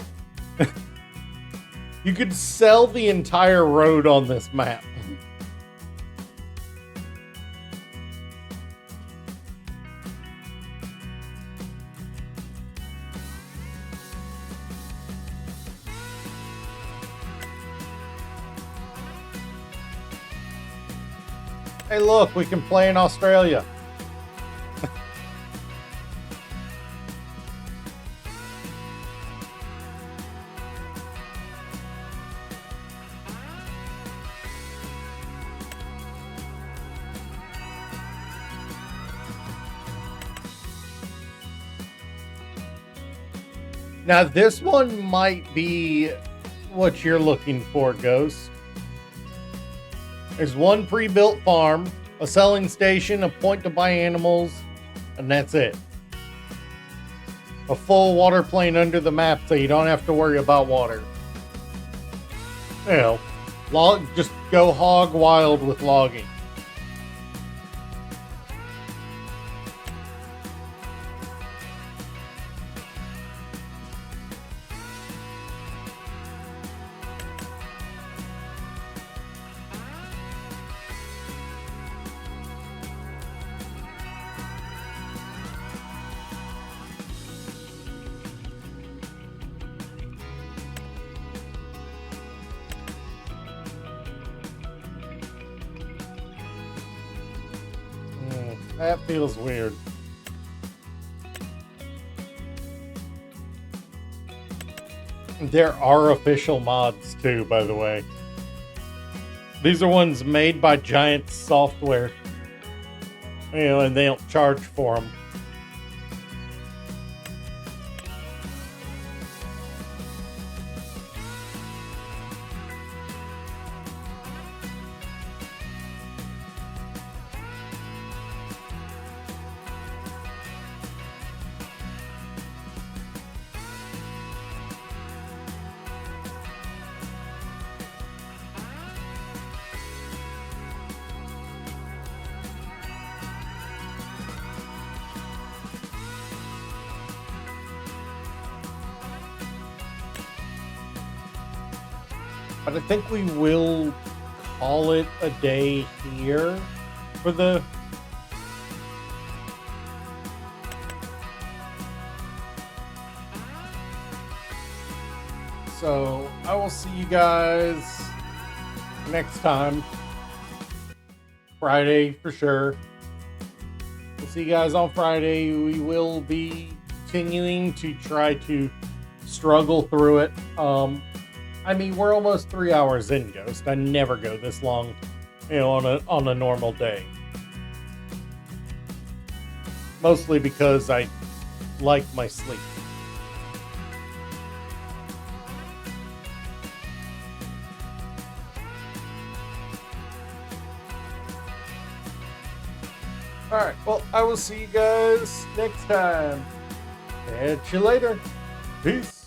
You could sell the entire road on this map. Hey, look, we can play in Australia. Now, this one might be what you're looking for, Ghost. There's one pre-built farm, a selling station, a point to buy animals, and that's it. A full water plane under the map so you don't have to worry about water. Just go hog wild with logging. That feels weird. There are official mods too, by the way. These are ones made by Giant Software. And they don't charge for them. But I think we will call it a day here for the... So, I will see you guys next time. Friday, for sure. We'll see you guys on Friday. We will be continuing to try to struggle through it. I mean, we're almost 3 hours in, Ghost. I never go this long, on a normal day. Mostly because I like my sleep. Alright, well, I will see you guys next time. Catch you later. Peace.